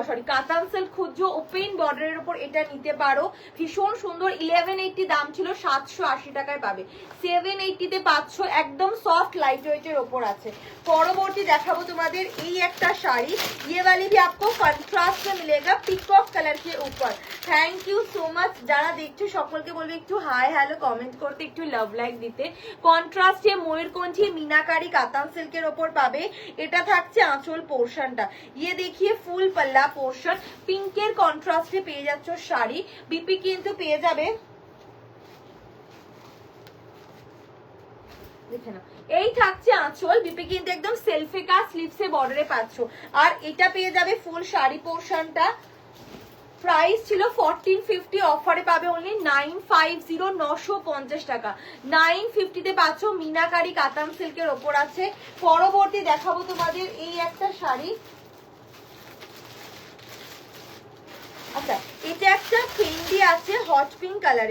সরি কাতান সিল্ক খুঁজছো ওপেন বর্ডারের উপর এটা নিতে পারো। ভীষণ সুন্দর। 1180 দাম ছিল, 780 টাকায় পাবে। 780 তে পাচ্ছ, একদম সফট লাইট ওয়েটের উপর আছে। পরবর্তী দেখাবো তোমাদের এই একটা শাড়ি। ये वाली भी आपको कंट्रास्ट में मिलेगा पिकॉक कलर के ऊपर। Thank you so much. যারা দেখছো সকলকে বলবে একটু হাই হ্যালো কমেন্ট করতে, একটু লাভ লাইক দিতে। কন্ট্রাস্টে ময়ূরকঞ্চি মিনাকারি কাতান সিল্কের উপর পাবে। এটা থাকছে আঁচল পোর্শনটা। ये देखिए ফুল পাল্লা পোর্শন, পিঙ্কের কন্ট্রাস্টে পেয়ে যাচ্ছ শাড়ি। বিপি কিন্তু পেয়ে যাবে দেখে না, এই থাকছে আঁচল। বিপি কিন্তু একদম সেলফে কাজ স্লিভসে বর্ডারে পাচ্ছ। আর এটা পেয়ে যাবে ফুল শাড়ি পোর্শনটা। প্রাইস ছিল 1450, অফারে পাবে অনলি 950 950 টাকা। 950 তে পাচ্ছ, মিনাকারি কাতান সিল্কের ওপর আছে। পরবর্তী দেখাবো তোমাদের এই একটা শাড়ি। अच्छा এটা একটা फेंडी আছে हॉट पिंक कलर।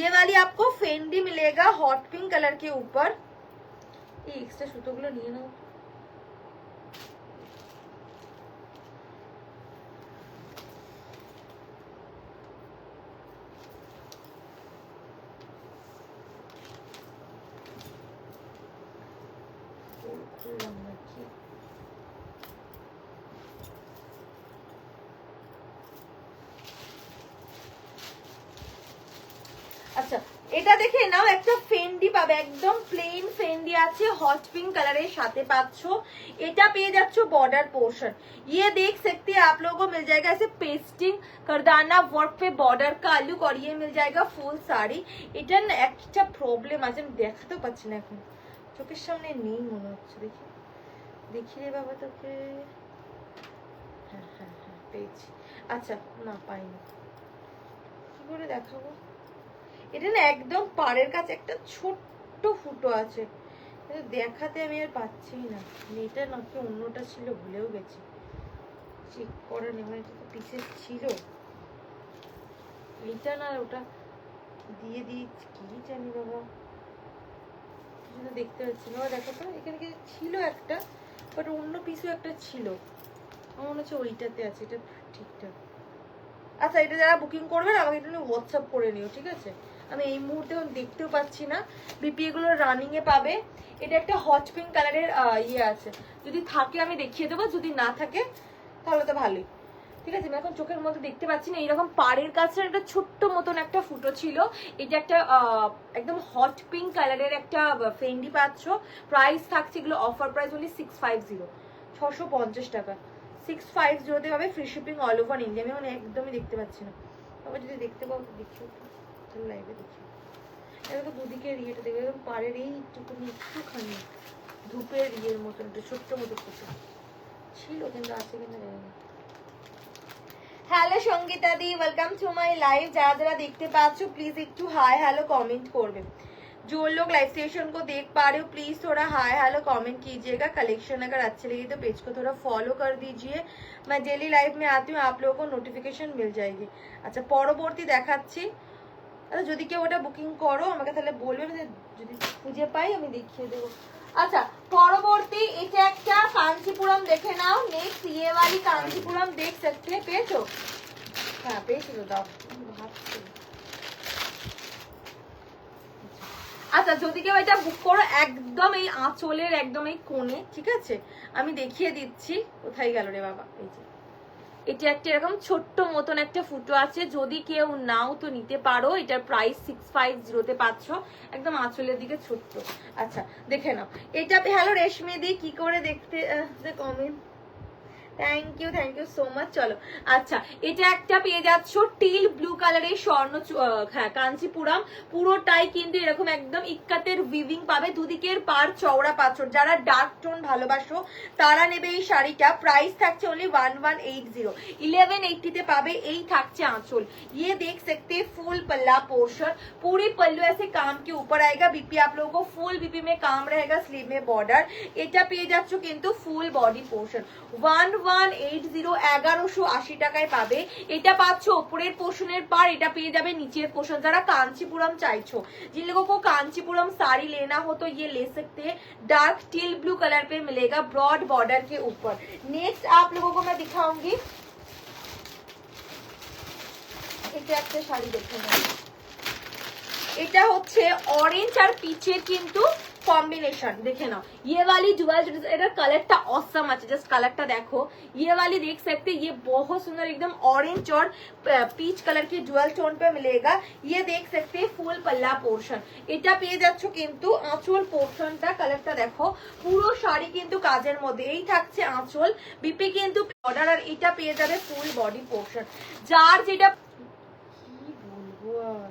ये वाली आपको फेंडी मिलेगा हॉट पिंक कलर के ऊपर। এই এক্সট্রা সুতোগুলো নিয়ে নাও। আচ্ছা এটা দেখে নাও, একটা ফেন্ডি পাবে, একদম প্লেন ফেন্ডি আছে হট পিঙ্ক কালারের সাথে পাচ্ছ। এটা পেয়ে যাচ্ছ বর্ডার পোর্शन। ये देख सकते हैं आप लोगों को मिल जाएगा ऐसे पेस्टिंग करदाना वर्क पे बॉर्डर का लुक। और ये मिल जाएगा ফুল শাড়ি। এটা না একটা প্রবলেম আছে, আমি দেখাতেও পাচ্ছি না, এখন চোখের সামনে নেই মনে হচ্ছে। দেখি দেখি রে বাবা তোকে। হ্যাঁ হ্যাঁ হ্যাঁ পেয়েছি। আচ্ছা না পাইনি, কি করে দেখাবো? এটা না একদম পাড়ের কাছে একটা ছোট্ট ফুটো আছে, দেখাতে আমি আর পাচ্ছি না। এটা নাকি অন্যটা ছিল, ভুলেও গেছি চেক করা নেই। এটা তো পিসেস ছিল, এইটা না ওটা দিয়ে দিয়েছি কি জানি বাবা, কিছু দেখতে পাচ্ছি না। দেখো তো এখানে কি ছিল একটা, বাট অন্য পিসও একটা ছিল, আমার মনে হচ্ছে ওইটাতে আছে। এটা ঠিকঠাক। আচ্ছা এটা যারা বুকিং করবেন আমাকে একটু হোয়াটসঅ্যাপ করে নিও, ঠিক আছে? আমি এই মুহূর্তে দেখতেও পাচ্ছি না। বিপি এগুলো রানিং এ পাবে। এটা একটা হট পিঙ্ক কালারের ইয়ে আছে, যদি থাকে আমি দেখিয়ে দেবো, যদি না থাকে তাহলে তো ভালোই। ঠিক আছে, আমি এখন চোখের মধ্যে দেখতে পাচ্ছি না, এইরকম পাড়ের কাছে একটা ছোট্ট মতন একটা ফুটো ছিল। এটা একটা একদম হট পিঙ্ক কালারের একটা ফেন্ডি পাচ্ছ। প্রাইস থাকছে এগুলো অফার প্রাইস only 650, 650 টাকা। 650 পাবে, free shipping all over India. আমি মানে একদমই দেখতে পাচ্ছি না, তবে যদি দেখতে পাও তো দেখি, লাইভে দেখি। এরকম দুদিকের ইয়েটা দেখবে, এরকম পাড়ের এইটুকুনি একটুখানি ধূপের ইয়ের মতন একটা ছোট্ট মতো ফুটো ছিল, কিন্তু আছে কিনা জানি না। হ্যালো সঙ্গীতা দি, ওয়েলকাম টু মাই লাইভ। যারা যারা देखते पाচ্ছ प्लीज একটু हाय हेलो कमेंट করবে। जो लोग लाइव सेशन को देख पा रहे हो प्लीज थोड़ा हाय हेलो कमेंट कीजिएगा। कलेक्शन अगर अच्छी लगी तो पेज को थोड़ा फॉलो कर दीजिए। मैं डेली लाइव में आती हूँ, आप लोगों को नोटिफिकेशन मिल जाएगी। अच्छा পরবর্তী দেখাচ্ছি। আচ্ছা যদি কেউ ওটা বুকিং করো আমাকে তাহলে বলবে, যদি খুঁজে পাই আমি দেখিয়ে দেবো। আচ্ছা পরবর্তী এটা একটা কাঞ্চিপুরম দেখে নাও। নেক্সট ये वाली कांचीपुरम देख सकते हैं। পেয়েছো? হ্যাঁ পেয়েছি তো, দাও ভাবছি। আচ্ছা যদি কেউ এটা বুক করো, একদম এই আঁচলের একদম এই কোণে, ঠিক আছে আমি দেখিয়ে দিচ্ছি। কোথায় গেল রে বাবা, এই যে এটা একটা এরকম ছোট্ট মতন একটা ফুটো আছে। যদি কেউ নাও তো নিতে পারো। এটার প্রাইস 650 পাচ্ছ, একদম আঁচলের দিকে ছোট্ট। আচ্ছা দেখে নাও এটা। হ্যালো রেশমি দি, কি করে দেখতে comment, thank you so much. চলো আচ্ছা এটা একটা পেয়ে যাচ্ছ টিল ব্লু কালারের স্বর্ণ হ্যাঁ কাঞ্চিপুরম। পুরোটাই কিন্তু এরকম একদম ইক্কাতের উইভিং পাবে, দুদিকের পার চওড়া পাথর। যারা ডার্ক টোন ভালোবাসো তারা নেবে এই শাড়িটা। প্রাইস থাকছে only 1180, 1180 তে পাবে। এই থাকছে আঁচল। ये देख सकते हैं फुल पल्ला पोर्शन, पूरी पल्लू ऐसे काम के ऊपर आएगा। बीपी आप लोगों को फुल बीपी में काम रहेगा, स्लीव में बॉर्डर। এটা পেয়ে যাচ্ছ কিন্তু ফুল বডি পোর্শন। 1180, 1180 টাকায় পাবে। এটা পাচ্ছ উপরের পোর্শনের পার, এটা পেয়ে যাবে নিচের পোর্শন। যারা कांचीपुरम চাইছো, जिन लोगों को कांचीपुरम साड़ी लेना हो तो ये ले सकते हैं। डार्क टील ब्लू कलर पे मिलेगा ब्रॉड बॉर्डर के ऊपर। नेक्स्ट आप लोगों को मैं दिखाऊंगी, এটা একটা শাড়ি দেখে নাও। এটা হচ্ছে অরেঞ্জ আর পিচের কিন্তু कॉम्बिनेशन, देखे ना ये वाली डुअल, এটা কালারটা অসম আছে। জাস্ট কালারটা দেখো, ये वाली देख सकते हैं, ये बहुत सुंदर एकदम ऑरेंज और पीच कलर की डुअल टोन पे मिलेगा। ये देख सकते हैं फुल पल्ला पोर्शन। এটা পেয়ে যাচ্ছ কিন্তু আঁচল পোর্শনটা, কালারটা দেখো। পুরো শাড়ি কিন্তু কাজের মধ্যে। এই থাকছে আঁচল, বিপি কিন্তু বর্ডার, আর এটা পেয়ে যাবে ফুল বডি পোর্শন। যার যেটা কি বলবো আর,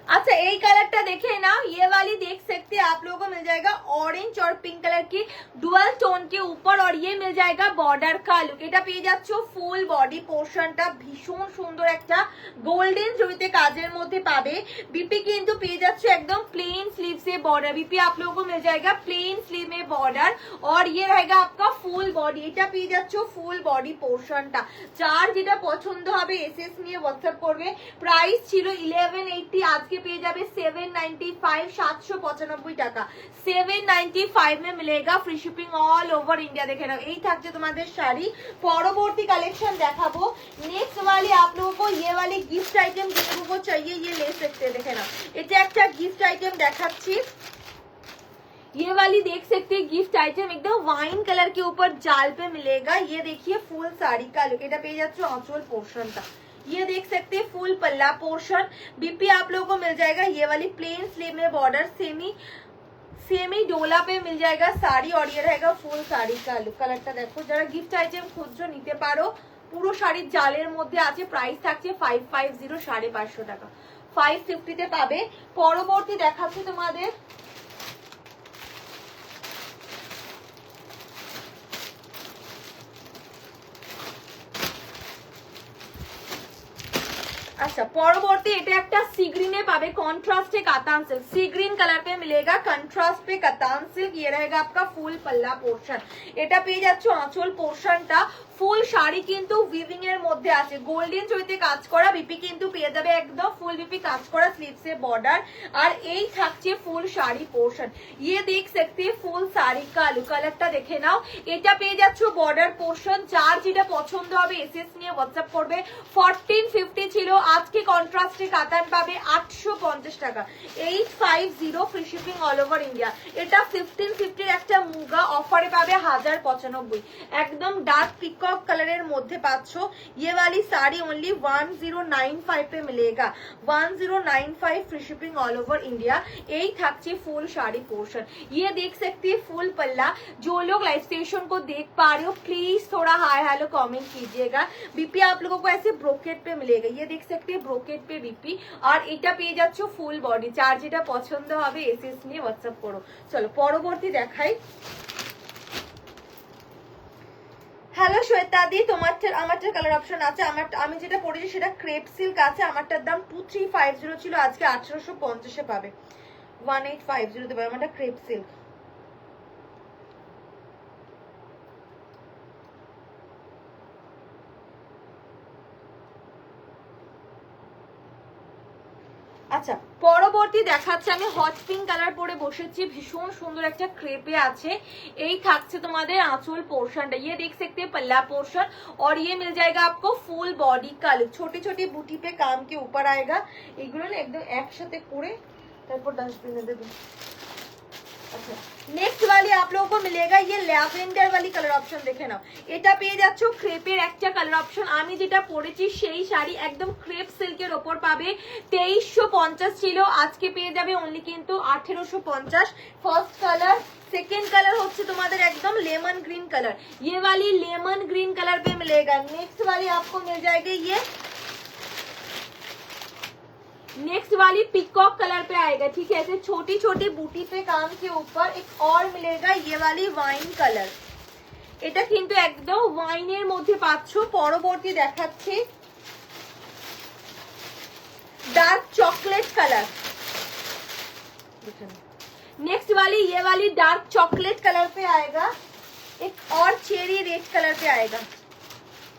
अच्छा এই কালারটা দেখে নাও। ये वाली देख सकते हैं आप लोगों को मिल जाएगा ऑरेंज और पिंक कलर की डुअल टोन के ऊपर, और ये मिल जाएगा बॉर्डर का लुक। এটা পেয়ে যাচ্ছ ফুল বডি পোর্শনটা ভীষণ সুন্দর একটা গোল্ডেন জড়িতে কাজের মধ্যে পাবে। बीपी কিন্তু পেয়ে যাচ্ছ একদম প্লেন स्लीव से बॉर्डर। बीपी आप लोगों को मिल जाएगा प्लेन स्लीव में बॉर्डर, और ये रहेगा आपका फुल बॉडी। এটা পেয়ে যাচ্ছ ফুল বডি পোর্শনটা। যার যেটা পছন্দ হবে এসএস নিয়ে হোয়াটসঅ্যাপ করবে। প্রাইস ছিল 1180, আজকে পেয়ে যাবে 795, 795 টাকা। 795 में मिलेगा, free shipping all over India. দেখে নাও এই থাকছে তোমাদের শাড়ি। পরবর্তী কালেকশন দেখাবো। নেক্সট वाली आप लोगों को ये वाली गिफ्ट आइटम जिन लोगों को चाहिए ये ले सकते हैं। দেখে নাও এটা একটা গিফট আইটেম দেখাচ্ছি। ये वाली देख सकते हैं गिफ्ट आइटम, एकदम वाइन कलर के ऊपर जाल पे मिलेगा। ये देखिए फुल साड़ी का लुक। এটা পেয়ে যাচ্ছ আঁচল পোর্শনটা। ये देख सकते हैं फुल पल्ला पोर्शन। बीपी आप लोगों को मिल जाएगा ये वाली प्लेन स्लीव में बॉर्डर, सेमी डोला पे मिल जाएगा साड़ी, और ये रहेगा फुल साड़ी का लुक। কালারটা দেখো। যারা গিফট আইটেম খুঁজছো নিতে পারো। পুরো শাড়ির জালের মধ্যে আছে। প্রাইস থাকছে 550, 550 টাকা। 550 তে পাবে। পরবর্তী দেখাচ্ছি তোমাদের। अच्छा পরবর্তী এটা একটা সি গ্রিনে পাবে কন্ট্রাস্টে কাতান सिल्क सी ग्रीन कलर पे मिलेगा कंट्रास्ट पे कतान सिल्क ये रहेगा आपका फुल पल्ला पोर्शन এটা পেয়ে যাচ্ছ আঁচল পোর্শনটা ফুল শাড়ি কিন্তু উইভিং এর মধ্যে আছে গোল্ডেন জরিতে কাজ করা বিপি কিন্তু পেয়ে যাবে একদম ফুল বিপি কাজ করা স্লিভস এ বর্ডার আর এই থাকছে ফুল শাড়ি পোর্শন ये देख सकते हैं ফুল শাড়ি का লুক কালারটা দেখে নাও এটা পেয়ে যাচ্ছ বর্ডার পোর্শন যার যেটা পছন্দ হবে এসএস নিয়ে হোয়াটসঅ্যাপ করবে 1450 ছিল আজকে কন্ট্রাস্টে কাতান পাবে 850 টাকা 850 free shipping all over India এটা 1550 এর একটা মুগা অফারে পাবে 1095 একদম ডার্ক পিকক कलर मध्य पाচ্ছো ये वाली साड़ी ओनली 1095 पे मिलेगा 1095 free shipping all over India यही থাকছে ফুল শাড়ি पोर्शन ये देख सकते हैं फुल पल्ला जो लोग लाइव स्टेशन को देख पा रहे हो प्लीज थोड़ा हाय हेलो कमेंट कीजिएगा बीपी आप लोगों को ऐसे ब्रोकेट पे मिलेगा ये देख सकते हैं ब्रोकेट पे बीपी और এটা পেয়ে যাচ্ছ ফুল বডি চার যেটা পছন্দ হবে এসএস নিয়ে হোয়াটসঅ্যাপ করো চলো পরবর্তী দেখাই হ্যালো শ্বেতা দি আমারটার কালার অপশন আছে আমি যেটা পরেছি সেটা ক্রেপ সিল্ক আছে আমারটার দাম 2350 ছিল আজকে 1850 এ পাবে 1850 তে পাবে আমারটা ক্রেপ সিল্ক আচ্ছা পরবর্তী দেখাচ্ছে আমি হট পিঙ্ক কালার পরে বসেছি ভীষণ সুন্দর একটা ক্রেপে আছে এই থাকছে তোমাদের আঁচল পোর্শনটা ये देख सकते हैं पल्ला पोर्शन और ये मिल जाएगा आपको फुल बॉडी का लुक छोटी छोटी बूटी पे काम के ऊपर आएगा এগুলো না একদম একসাথে করে তারপর ডাস্টবিনে দেব अच्छा नेक्स्ट वाली आप लोगों को मिलेगा ये ল্যাভেন্ডার वाली कलर ऑप्शन देखे नाও এটা পেয়ে যাচ্ছ ক্রেপের একটা কালার অপশন আমি যেটা পরেছি সেই শাড়ি একদম ক্রেপ সিল্কের উপর পাবে 2350 ছিল আজকে পেয়ে যাবে অনলি কিন্তু 1850 ফার্স্ট কালার सेकेंड कलर হচ্ছে তোমাদের একদম लेमन ग्रीन कलर ये वाली लेमन ग्रीन कलर पे मिलेगा नेक्स्ट वाली आपको मिल जाएगी ये नेक्स्ट वाली पिकॉक कलर पे आएगा ठीक है ऐसे छोटी छोटी बूटी पे काम के ऊपर एक और मिलेगा ये वाली वाइन कलर এটা কিন্তু একদম ওয়াইনের মধ্যে পাচ্ছো পরবর্তী দেখাচ্ছি डार्क चॉकलेट कलर नेक्स्ट वाली ये वाली डार्क चॉकलेट कलर पे आएगा एक और चेरी रेड कलर पे आएगा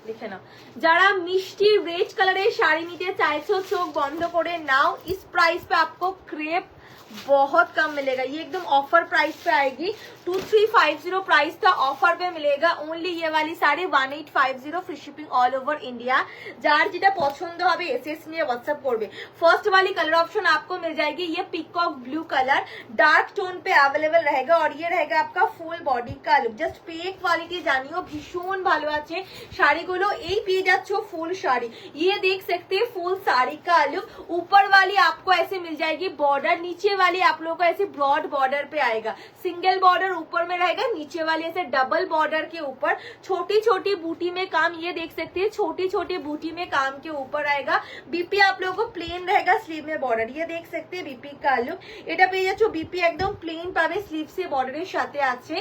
लिखे ना যারা মিষ্টি রেড কালারের শাড়ি নিতে চাইছো চোখ বন্ধ করে নাও इस प्राइस पे आपको क्रेप बहुत कम मिलेगा ये एकदम ऑफर प्राइस पे आएगी 2350 प्राइस था ऑफर पे मिलेगा ओनली ये वाली sari 1850 free shipping all over India jar যেটা পছন্দ হবে এসএস নিয়ে হোয়াটসঅ্যাপ করবে फर्स्ट वाली कलर ऑप्शन आपको मिल जाएगी ये peacock blue colour dark tone पे अवेलेबल रहेगा और ये रहेगा आपका फुल बॉडी का लुक जस्ट पे क्वालिटी জানিও ভীষণ ভালো আছে শাড়িগুলো এই পেয়ে যাচ্ছ फुल साड़ी ये देख सकते हैं फुल साड़ी का लुक ऊपर वाली आपको ऐसे मिल जाएगी बॉर्डर नीचे वाली आप लोगों को ऐसे ब्रॉड बॉर्डर पे आएगा सिंगल बॉर्डर ऊपर में रहेगा नीचे वाली ऐसे डबल बॉर्डर के ऊपर छोटी छोटी बूटी में काम ये देख सकते हैं छोटी छोटी बूटी में काम के ऊपर आएगा बीपी आप लोगों को प्लेन रहेगा स्लीव में बॉर्डर ये देख सकते हैं बीपी का लुक এটা পেয়ে যাচ্ছ बीपी एकदम প্লেন পাবে স্লিভ সে বর্ডারের সাথে আছে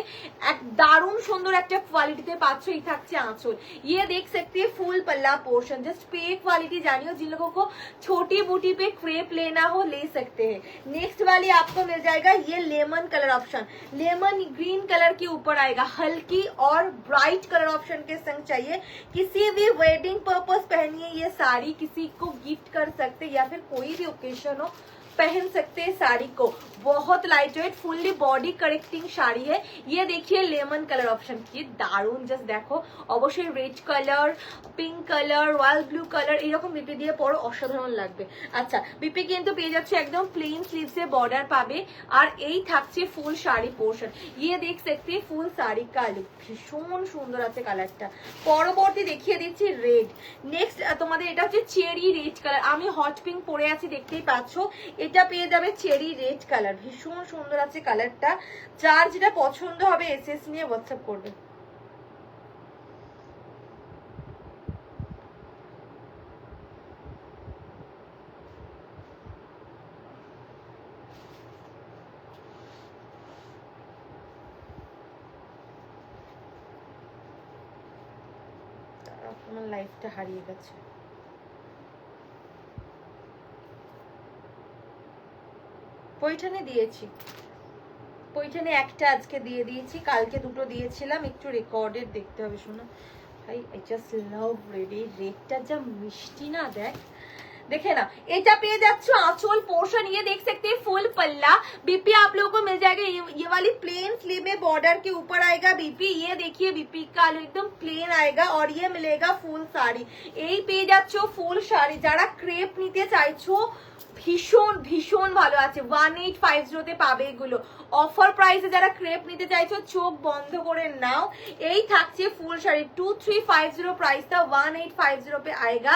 এক দারুণ সুন্দর একটা কোয়ালিটিতে পাচ্ছ এই থাকছে আঁচল ये देख सकते हैं फुल पल्ला पोर्शन जस्ट पे क्वालिटी जानियो जिन लोगों को छोटी बूटी पे क्रेप लेना हो ले सकते हैं नेक्स्ट वाली आपको मिल जाएगा ये lemon colour option lemon green colour के ऊपर आएगा हल्की और ब्राइट कलर ऑप्शन के संग चाहिए किसी भी वेडिंग पर्पस पहनिए ये साड़ी किसी को गिफ्ट कर सकते या फिर कोई भी ओकेजन हो पहन सकते हैं साड़ी को बहुत light weight fully body correcting sari है ये देखिए लेमन कलर ऑप्शन की दारुण जस्ट देखो অবশ্যই red colour pink colour royal blue colour এরকম বিপি দিয়ে পরো অসাধারণ লাগবে আচ্ছা বিপি কিন্তু পেয়ে যাচ্ছে একদম প্লেন স্লিভস এ বর্ডার পাবে আর এই থাকছে ফুল শাড়ি পোর্শন ये देख सकते हैं ফুল শাড়ি का लुक ভীষণ সুন্দর আছে কালারটা পরবর্তী দেখিয়ে দিচ্ছি রেড নেক্সট তোমাদের এটা হচ্ছে চেরি রেড কালার আমি হট পিঙ্ক পরে আছি দেখতেই পাচ্ছো এটা পেয়ে যাবে চেরি রেড কালার ভীষণ সুন্দর আছে কালারটা যার যেটা পছন্দ হবে এসএস নিয়ে হোয়াটসঅ্যাপ করবে আমার লাইফটা হারিয়ে গেছে পৈঠানি দিয়েছি, পৈঠানি একটা আজকে দিয়ে দিয়েছি, কালকে দুটো দিয়েছিলাম, একটু রেকর্ডেড দেখতে হবে শোনো ভাই। আই জাস্ট লাভ রেড, এই রেডটা যা মিষ্টি না, দেখ देखे ना। एटा पे जाच्छो आंचल पोर्शन, ये देख सकते हैं फुल पल्ला। बीपी आप लोगों को मिल जाएगा ये वाली प्लेन स्लीव में बॉर्डर के ऊपर आएगा बीपी। ये देखिए बीपी का एकदम प्लेन आएगा और ये मिलेगा फुल साड़ी। यही पे जाच्छो फुल साड़ी, যারা ক্রেপ নিতে চাইছো ভীষণ ভীষণ ভালো আছে, 1850 তে পাবে এগুলো অফার প্রাইসে। যারা ক্রেপ নিতে চাইছো চোখ বন্ধ করে নাও, এই থাকছে ফুল শাড়ি 2350 প্রাইসটা, 1850 पे आएगा।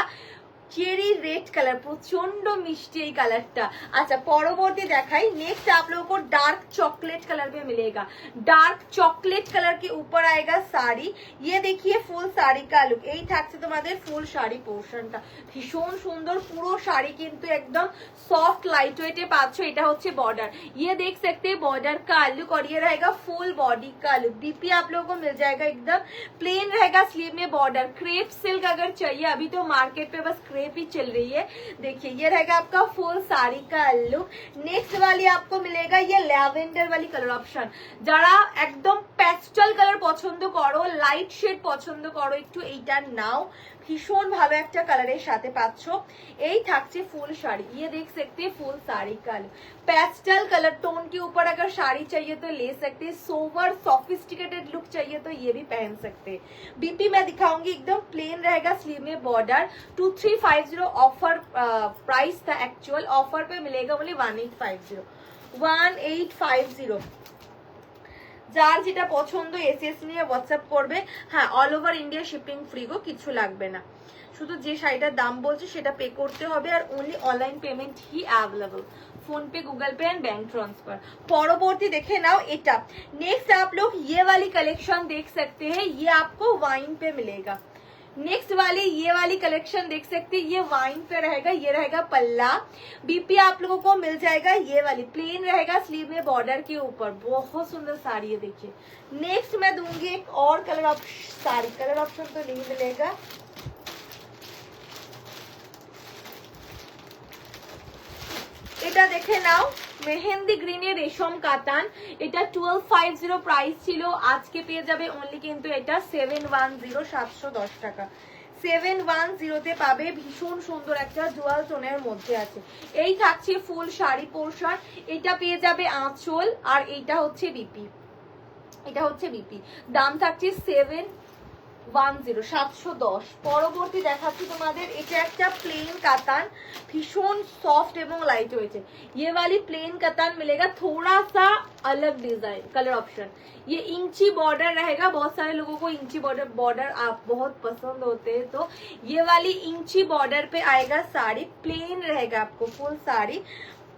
चेरी रेड कलर प्रचंड मिष्टी कलरটা। अच्छा परवर्ती देखाई, नेक्स्ट आप लोगों को डार्क चॉकलेट कलर में मिलेगा। डार्क चॉकलेट कलर के ऊपर आएगा साड़ी। ये देखिए फुल साड़ी का लुक, এই থাকছে তোমাদের ফুল শাড়ি পোরশনটা, ভীষণ সুন্দর পুরো শাড়ি কিন্তু একদম সফট লাইট ওয়েটে পাচ্ছ। এটা হচ্ছে বর্ডার, ये देख सकते हैं बॉर्डर का लुक और ये रहेगा फुल बॉडी का लुक। बीपी आप लोगों को मिल जाएगा एकदम प्लेन रहेगा, स्लीव में बॉर्डर। क्रेप सिल्क अगर चाहिए, अभी तो मार्केट पे बस क्रेप भी चल रही है। देखिए ये रहेगा आपका फुल साड़ी का लुक। नेक्स्ट वाली आपको मिलेगा ये लैवेंडर वाली कलर ऑप्शन। যারা একদম প্যাস্টেল কালার পছন্দ করো, লাইট শেড পছন্দ করো, একটু এইটা নাও, ভীষণ ভালো একটা কালারের সাথে পাচ্ছ। এই থাকছে ফুল শাড়ি, ये देख सकते हैं फुल साड़ी का लुक। पेस्टल कलर टोन के ऊपर अगर साड़ी चाहिए तो ले सकते हैं, सोवर सोफिस्टिकेटेड लुक चाहिए तो ये भी पहन सकते हैं। बीपी मैं दिखाऊंगी एकदम प्लेन रहेगा, स्लीव में बॉर्डर। 2350 ऑफर प्राइस था, एक्चुअल ऑफर पे मिलेगा बोले 1850। যার যেটা পছন্দ এসএস নিয়ে হোয়াটসঅ্যাপ করবে। হ্যাঁ all over India shipping free গো, কিছু লাগবে না, শুধু যে শাড়িটার দাম বলছে সেটা পে করতে হবে আর ओनली ऑनलाइन पेमेंट ही अवेलेबल, फोन पे गूगल पे एंड बैंक ट्रांसफर। परवर्ती देखे नाओ एटा। नेक्स्ट आप लोग ये वाली कलेक्शन देख सकते हैं, ये आपको वाइन पे मिलेगा। नेक्स्ट वाली ये वाली कलेक्शन देख सकते हैं, ये वाइन पे रहेगा, ये रहेगा पल्ला। बीपी आप लोगों को मिल जाएगा ये वाली प्लेन रहेगा, स्लीव में बॉर्डर के ऊपर, बहुत सुंदर साड़ी है। देखिए नेक्स्ट मैं दूंगी एक और colour option, sari colour option तो नहीं मिलेगा। এটা দেখে নাও মেহেন্দি গ্রিনের রেশম কাতান, এটা 1250 প্রাইস ছিল, আজকে পেয়ে যাবে অনলি কিন্তু এটা 710, 710 টাকা। 710 তে পাবে, ভীষণ সুন্দর একটা জুয়াল টোনের মধ্যে আছে। এই থাকছে ফুল শাড়ি পোরশন, এটা পেয়ে যাবে আঁচল আর এইটা হচ্ছে বিপি, এটা হচ্ছে বিপি। দাম থাকছে 710। পরবর্তী দেখাচ্ছি তোমাদের, এটা একটা প্লেন কাতান, ভীষণ সফট এবং লাইট হয়েছে। ये वाली प्लेन कतान मिलेगा, थोड़ा सा अलग डिजाइन कलर ऑप्शन। ये इंची बॉर्डर रहेगा, बहुत सारे लोगों को इंची बॉर्डर आप बहुत पसंद होते हैं, तो ये वाली इंची बॉर्डर पे आएगा साड़ी, प्लेन रहेगा आपको फुल साड़ी,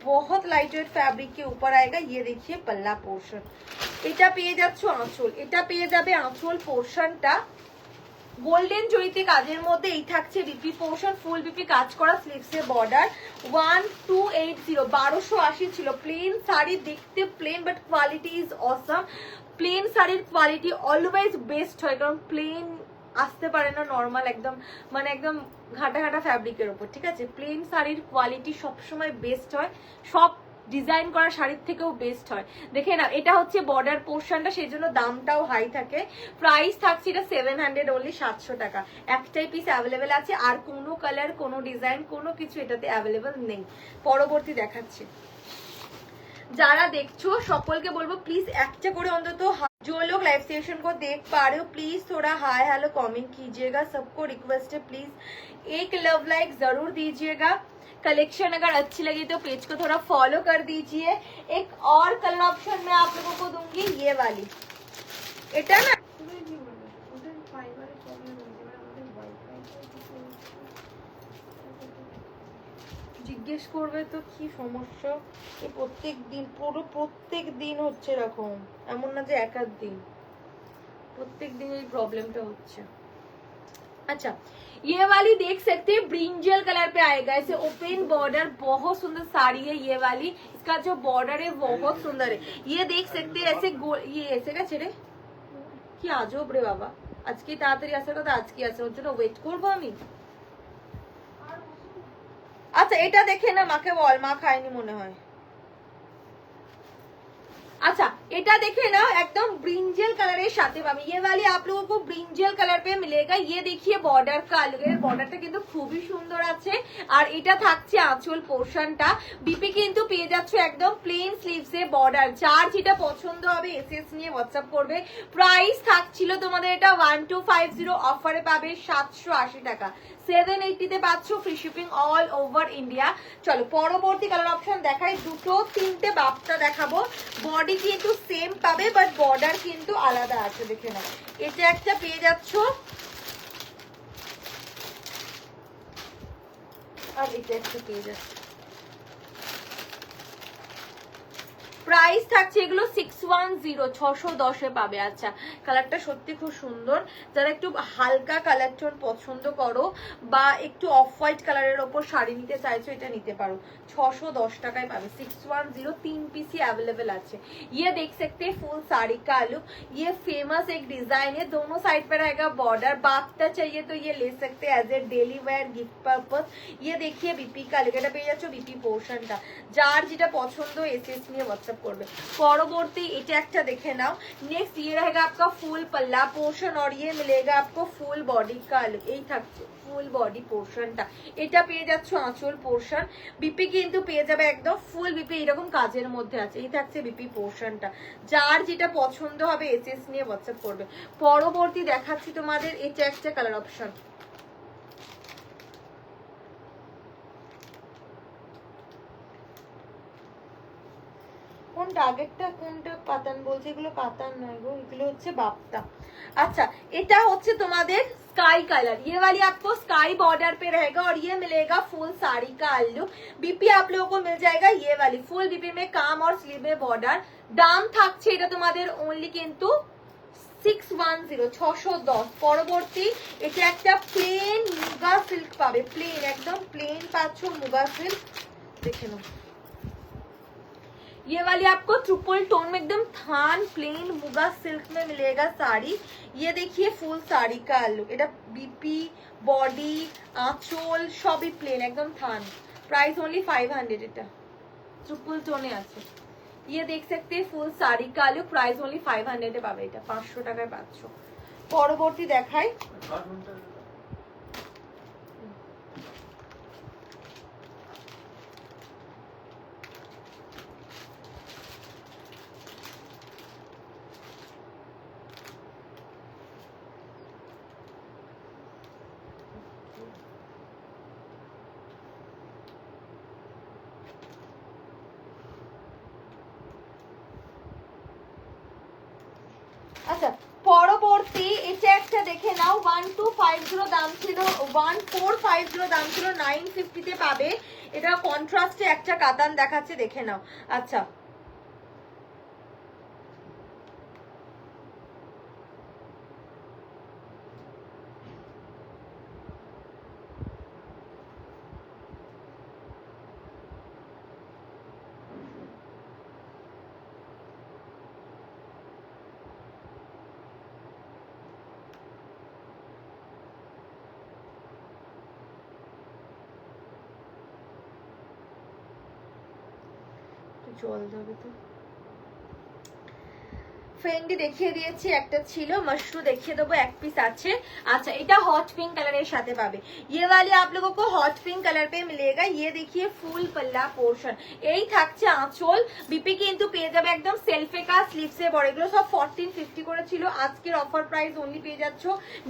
बहुत लाइट वेट फैब्रिक के ऊपर आएगा। ये देखिए पल्ला पोर्शन, এটা পেয়ে যাচ্ছ আঁচল, এটা পেয়ে যাবে আঁচল পোর্শনটা গোল্ডেন জড়িতে কাজের মধ্যে। এই থাকছে বিপি পোর্শন, ফুল বিপি কাজ করা, স্লিভসে বর্ডার। 1280, 1280 ছিল। প্লেন শাড়ি দেখতে plain but quality is awesome. Plain শাড়ির কোয়ালিটি অলওয়েজ বেস্ট হয়, কারণ প্লেন আসতে পারে না নর্মাল একদম, মানে একদম ঘাটা ঘাটা ফ্যাব্রিকের উপর, ঠিক আছে। প্লেন শাড়ির কোয়ালিটি সবসময় বেস্ট হয়, সব ডিজাইন করা শাড়ির থেকেও বেস্ট হয়। দেখে না এটা হচ্ছে বর্ডার পোর্শনটা, সেই জন্য দামটাও হাই থাকে। প্রাইস থাকছে এটা 700 অনলি, 700 টাকা। একটাই পিস অ্যাভেলেবেল আছে, আর কোনো কালার কোনো ডিজাইন কোনো কিছু এটাতে অ্যাভেলেবেল নেই। পরবর্তী দেখাচ্ছি, যারা দেখছো সকলকে বলবো প্লিজ একটা করে অন্তত, जो लोग लाइव सेशन को देख पा रहे हो प्लीज थोड़ा हाय हेलो कमेंट कीजिएगा, सबको रिक्वेस्ट है प्लीज एक लव लाइक जरूर दीजिएगा। कलेक्शन अगर अच्छी लगी तो पेज को थोड़ा फॉलो कर दीजिए। एक और कलर ऑप्शन मैं आप लोगों को दूंगी, ये वाली, এটা না জিজ্ঞেস করবে তো কি সমস্যা, এই প্রত্যেক দিন পুরো প্রত্যেক দিন হচ্ছে এরকম, এমন না যে এক আধ দিন, প্রত্যেক দিন এই প্রবলেমটা হচ্ছে। अच्छा ये वाली देख सकते हैं, ब्रिंजल कलर पे आएगा, ऐसे ओपन बॉर्डर, बहुत सुंदर साड़ी है ये वाली। इसका जो बॉर्डर है बहुत सुंदर है, ये देख सकते हैं ऐसे ये ऐसे का ছেড়ে কি আজব রে বাবা, আজকে তাড়াতাড়ি আসার কথা আজকে আসে, ওর জন্য ওয়েট করবো আমি। আচ্ছা এটা দেখে না, মাকে বল, মা খায়নি মনে হয়। अच्छा এটা দেখে নাও একদম ব্রিঞ্জেল কালারের সাথে পাবে ये वाली आप लोगों को ব্রিঞ্জেল কালার पे मिलेगा ये देखिए বর্ডার का लुक এর বর্ডারটা কিন্তু খুবই সুন্দর আছে আর এটা থাকছে আঁচল পোরশনটা বিপি কিন্তু পেয়ে যাচ্ছ একদম প্লেন স্লিভস এ বর্ডার যার যেটা পছন্দ হবে এসএস নিয়ে WhatsApp করবে প্রাইস থাকছিল তোমাদের এটা 1250 অফারে পাবে 780 টাকা 780 তে পাচ্ছ free shipping all over India চলো পরবর্তী কালার অপশন দেখাই দুটো তিনটে বাপটা দেখাবো বডি কিন্তু সেম পাবে বাট বর্ডার কিন্তু আলাদা আছে দেখে নাও এটা একটা পেয়ে যাচ্ছ আর এটা একটা পেয়ে যাচ্ছ প্রাইস থাকছে এগুলো 610 610 এ পাবে আচ্ছা কালারটা সত্যি খুব সুন্দর যারা একটু হালকা কালার টোন পছন্দ করো বা একটু অফ হোয়াইট কালারের উপর শাড়ি নিতে চাইছো এটা নিতে পারো 610 টাকায় পাবে 610 तीन पीस ही अवेलेबल আছে ये देख सकते हैं फुल साड़ी का लुक ये फेमस एक डिजाइन है दोनों साइड पे रहेगा बॉर्डर बाप्ता चाहिए तो ये ले सकते हैं as a daily wear gift purpose ये देखिए बीपी का लुक এটা পেয়ে যাচ্ছ बीपी পোরশনটা যার যেটা পছন্দ এসএস নিয়ে WhatsApp করবে পরবর্তী এটা একটা দেখে নাও नेक्स्ट ये रहेगा आपका फुल पल्ला पोर्शन और ये मिलेगा आपको फुल बॉडी का लुक এই থাকছে ফুল বডি পোরশনটা এটা পেয়ে যাচ্ছ আঁচল পোরশন বিপি কিন্তু পেয়ে যাবে একদম ফুল বিপি এরকম কাজের মধ্যে আছে এই থাকছে বিপি পোরশনটা যার যেটা পছন্দ হবে এসএস নিয়ে WhatsApp করবে পরবর্তী দেখাচ্ছি তোমাদের এটা একটা কালার অপশন কোনটা আগেরটা কোনটা কাতান বলছে এগুলো কাতান নয় গো এগুলো হচ্ছে বাপ্তা अच्छा এটা হচ্ছে তোমাদের स्काई कलर ये वाली आपको स्काई बॉर्डर पे रहेगा और ये मिलेगा फुल साड़ी का लुक बीपी आप लोगों को मिल जाएगा ये वाली फुल बीपी में काम और स्लीव में बॉर्डर दाम থাকছে এটা তোমাদের ओनली কিন্তু 610 610 পরবর্তী এটা একটা প্লেন মুগা সিল্ক পাবে প্লেন একদম প্লেন পাচ্ছ মুগা সিল্ক দেখে নাও ये वाली आपको ट्रिपल टोन में एकदम थान प्लेन मुगा सिल्क में मिलेगा साड़ी ये देखिए फुल साड़ी का लुक এটা बीपी बॉडी आंचल সবই প্লেন একদম থান प्राइस ओनली 500 এটা ट्रिपल टोने আছে ये देख सकते हैं फुल साड़ी का लुक प्राइस ओनली 500 এ পাবে এটা 500 টাকায় পাচ্ছ পরবর্তী দেখাই আচ্ছা পরবর্তী এটা একটা দেখে নাও 1250 দাম ছিল 1450 দাম ছিল 950 তে পাবে এটা কন্ট্রাস্টে একটা কাতান দেখাচ্ছে দেখে নাও আচ্ছা জল দেবে তো ফেন্ডি দেখিয়ে দিয়েছি একটা ছিল মশরু দেখিয়ে দেবো এক পিস আছে अच्छा এটা हॉट पिंक कलर সাথে পাবে ये वाली आप लोगों को हॉट पिंक कलर पे मिलेगा ये देखिए फुल पल्ला पोर्शन এই থাকছে আঁচল বিপি কিন্তু পেয়ে যাবে একদম সেলফে কা স্লিভসে বড় এগুলো সব 1450 করে ছিল আজকের অফার প্রাইস ওনলি পেয়ে যাচ্ছ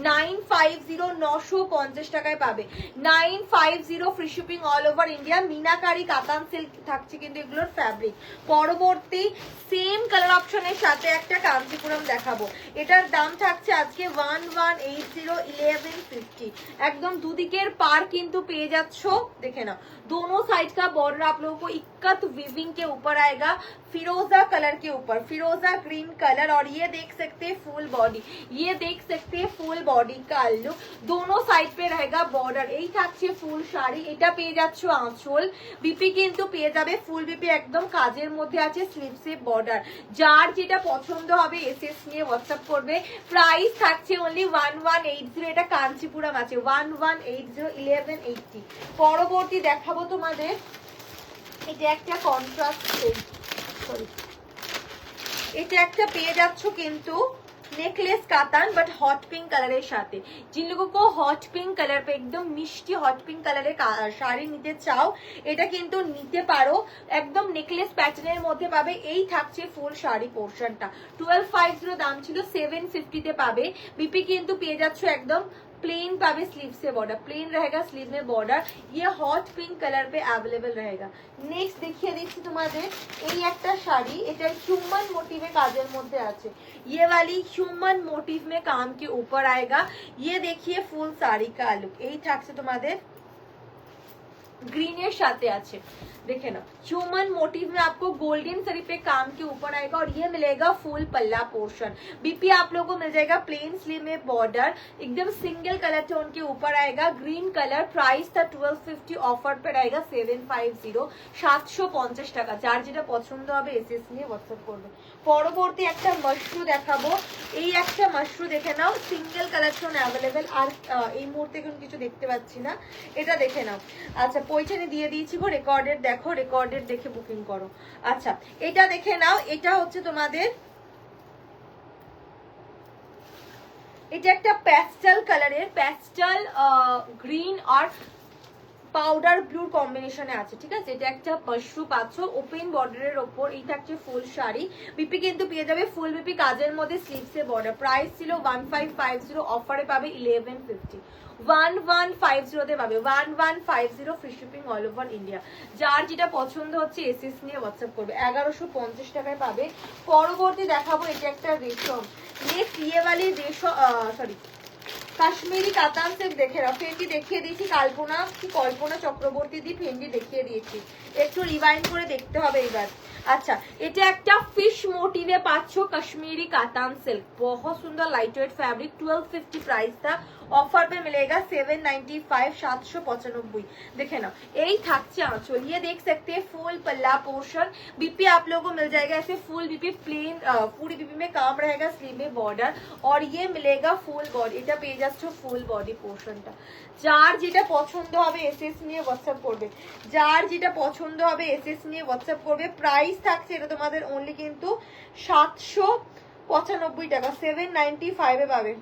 950 950 টাকায় পাবে 950 free shipping all over India meenakari কাতান সিল্ক থাকছে কিন্তু এগুলোর ফ্যাব্রিক পরবর্তী সেম কালার অপশনের সাথে একটা কাঞ্চিপুরম দেখাবো এটার দাম থাকছে আজকে 1180 1150 एकदम দুদিকের পার কিন্তু পেয়ে যাচ্ছ দেখে নাও दोनों साइड का बॉर्डर आप लोगों को इक्कत वीविंग के ऊपर आएगा फिरोजा कलर के ऊपर फिरोजा ग्रीन कलर और ये देख सकते हैं फुल बॉडी ये देख सकते हैं फुल बॉडी का लुक दोनों साइड पे रहेगा बॉर्डर এই থাকছে ফুল শাড়ি এটা পেয়ে যাচ্ছ আঁচল বিপি কিন্তু পেয়ে যাবে ফুল বিপি একদম কাজের মধ্যে আছে স্লিভসে বর্ডার যার যেটা পছন্দ হবে এসএস নিয়ে WhatsApp করবে প্রাইস থাকছে only 1180 এটা কাঞ্চিপুরম আছে 1180 1180 পরবর্তী দেখাবো তোমাদের এটা একটা কন্ট্রাস্ট সরি এটা একটা পেয়ে যাচ্ছ কিন্তু necklace katan but hot pink colour साथे जिन लोगों को हॉट पिंक कलर पे एकदम मिष्टि हॉट पिंक कलर শাড়ি নিতে চাও এটা কিন্তু নিতে পারো একদম নেকলেস প্যাটার্নের মধ্যে পাবে এই থাকছে ফুল শাড়ি পোরশনটা 1250 দাম ছিল 750 তে পাবে বিপি কিন্তু পেয়ে যাচ্ছ একদম प्लेन पावे स्लीव से बॉर्डर प्लेन रहेगा स्लीव में बॉर्डर ये हॉट पिंक कलर पे अवेलेबल रहेगा नेक्स्ट देखिए देखिए तुम्हारे এই একটা শাড়ি এটা ह्यूमन मोटिवे काजर মধ্যে আছে ये वाली ह्यूमन मोटिव में काम के ऊपर आएगा ये देखिए फुल साड़ी का लुक এই থাকছে তোমাদের ग्रीन साथे আছে देखे ना ह्यूमन मोटिव में आपको गोल्डन सरी पे काम के ऊपर आएगा और ये मिलेगा फुल पल्ला पोर्शन बीपी आप लोगों को मिल जाएगा प्लेन स्लीव में बॉर्डर एकदम सिंगल कलर टोन के ऊपर आएगा ग्रीन कलर प्राइस था 1250 ऑफर पे रहेगा 750 750 টাকা যার যেটা পছন্দ হবে এসএস নিয়ে হোয়াটসঅ্যাপ করবে পরবর্তী একটা মাশরু দেখাবো এই একটা মাশরু দেখে নাও সিঙ্গেল কালার টোন अवेलेबल আর এই মুহূর্তে কোনো কিছু দেখতে পাচ্ছি না এটা দেখে নাও আচ্ছা পয়সানি দিয়ে দিয়েছি গো রেকর্ডেড দেখো রেকর্ডেড দেখে বুকিং করো আচ্ছা এটা দেখে নাও এটা হচ্ছে তোমাদের এটা একটা প্যাস্টেল কালারের প্যাস্টেল গ্রিন আর পাউডার ব্লুর কম্বিনেশনে আছে ঠিক আছে এটা একটা মাশরু পাচ্ছ ওপেন বর্ডারের উপর এই থাকছে ফুল শাড়ি বিপি কিন্তু পেয়ে যাবে ফুল বিপি কাজের মধ্যে স্লিভসে বর্ডার প্রাইস ছিল 1550 অফারে পাবে 1150 1150 তে পাবে 1150 free shipping all over India যার যেটা পছন্দ হচ্ছে এসএস নিয়ে হোয়াটসঅ্যাপ করবে 1150 টাকায় পাবে পরবর্তী দেখাবো এটা একটা রেশম নেক্সট ये वाली रेशम सॉरी কাশ্মীরি কাতান সিল্ক দেখে নাও ফেন্ডি দেখিয়ে দিয়েছি কাল্পনা কি কল্পনা চক্রবর্তী দি ফেন্ডি দেখিয়ে দিয়েছি একটু রিভাইন্ড করে দেখতে হবে এবার আচ্ছা এটা একটা ফিশ মোটিভে পাচ্ছ কাশ্মীরি কাতান সিল্ক बहुत सुंदर लाइट वेट फैब्रिक 1250 प्राइस था ऑफर पे मिलेगा 795 795 देखे ना यही থাকছে आंचल ये देख सकते हैं फुल पल्ला पोर्शन बीपी आप लोगों को मिल जाएगा ऐसे फुल बीपी प्लेन पूरी बीपी में काम रहेगा स्लीव में बॉर्डर और ये मिलेगा फुल बॉडी এটা পেয়ে যাচ্ছ ফুল বডি পোরশনটা যার যেটা পছন্দ হবে এসএস নিয়ে হোয়াটসঅ্যাপ করবে যার যেটা পছন্দ হবে এসএস নিয়ে হোয়াটসঅ্যাপ করবে প্রাইস থাকছে এটা তোমাদের অনলি কিন্তু 795 টাকা 795 এ পাবে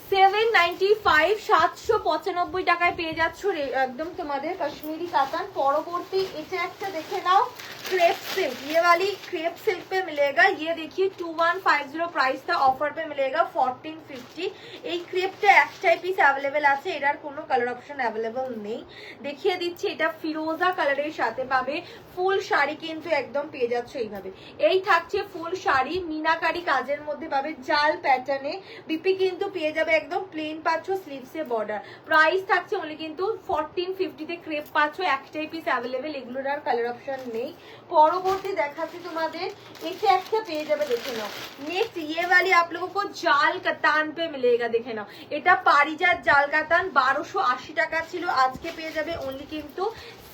795 795 টাকায় পেয়ে যাচ্ছ একদম তোমাদের কাশ্মীরি কাতান পরবর্তী এটা একটা দেখে নাও क्रेप सिल्क ये वाली क्रेप सिल्क पे मिलेगा ये देखिए 2150 प्राइस था ऑफर पे मिलेगा 1450 এই ক্রেপটা একটাই পিস अवेलेबल আছে এটার কোনো কালার অপশন अवेलेबल নেই দেখিয়ে দিচ্ছি এটা ফিরোজা কালারের সাথে পাবে ফুল শাড়ি কিন্তু একদম পেয়ে যাচ্ছে এইভাবে এই থাকছে ফুল শাড়ি মিনাকারি কাজের মধ্যে পাবে জাল প্যাটার্নে বিপি কিন্তু পেয়ে যাবে একদম প্লেন পাচ্ছ স্লিভসে বর্ডার প্রাইস থাকছে অনলি কিন্তু 1450 তে ক্রেপ পাচ্ছ একটাই পিস अवेलेबल এগুলোর আর কালার অপশন নেই পরবর্তী দেখাচ্ছি তোমাদের এটা একটা পেয়ে যাবে দেখে নাও নেক্সট ये वाली आप लोगों को जाल कतान पे मिलेगा देखे नाও এটা পারিজাত জাল কাতান 1280 টাকা ছিল আজকে পেয়ে যাবে অনলি কিন্তু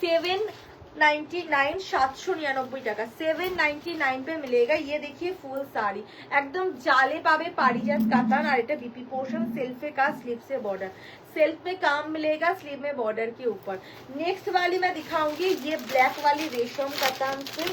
799 799 টাকা 799 पे मिलेगा ये देखिए फुल साड़ी एकदम जाले पावे पारिजात कातान और এটা बीपी पोर्शन सेल्फे का स्लीव से बॉर्डर सेल्फ में काम मिलेगा स्लीव में बॉर्डर के ऊपर नेक्स्ट वाली मैं दिखाऊंगी ये ब्लैक वाली रेशम कातान से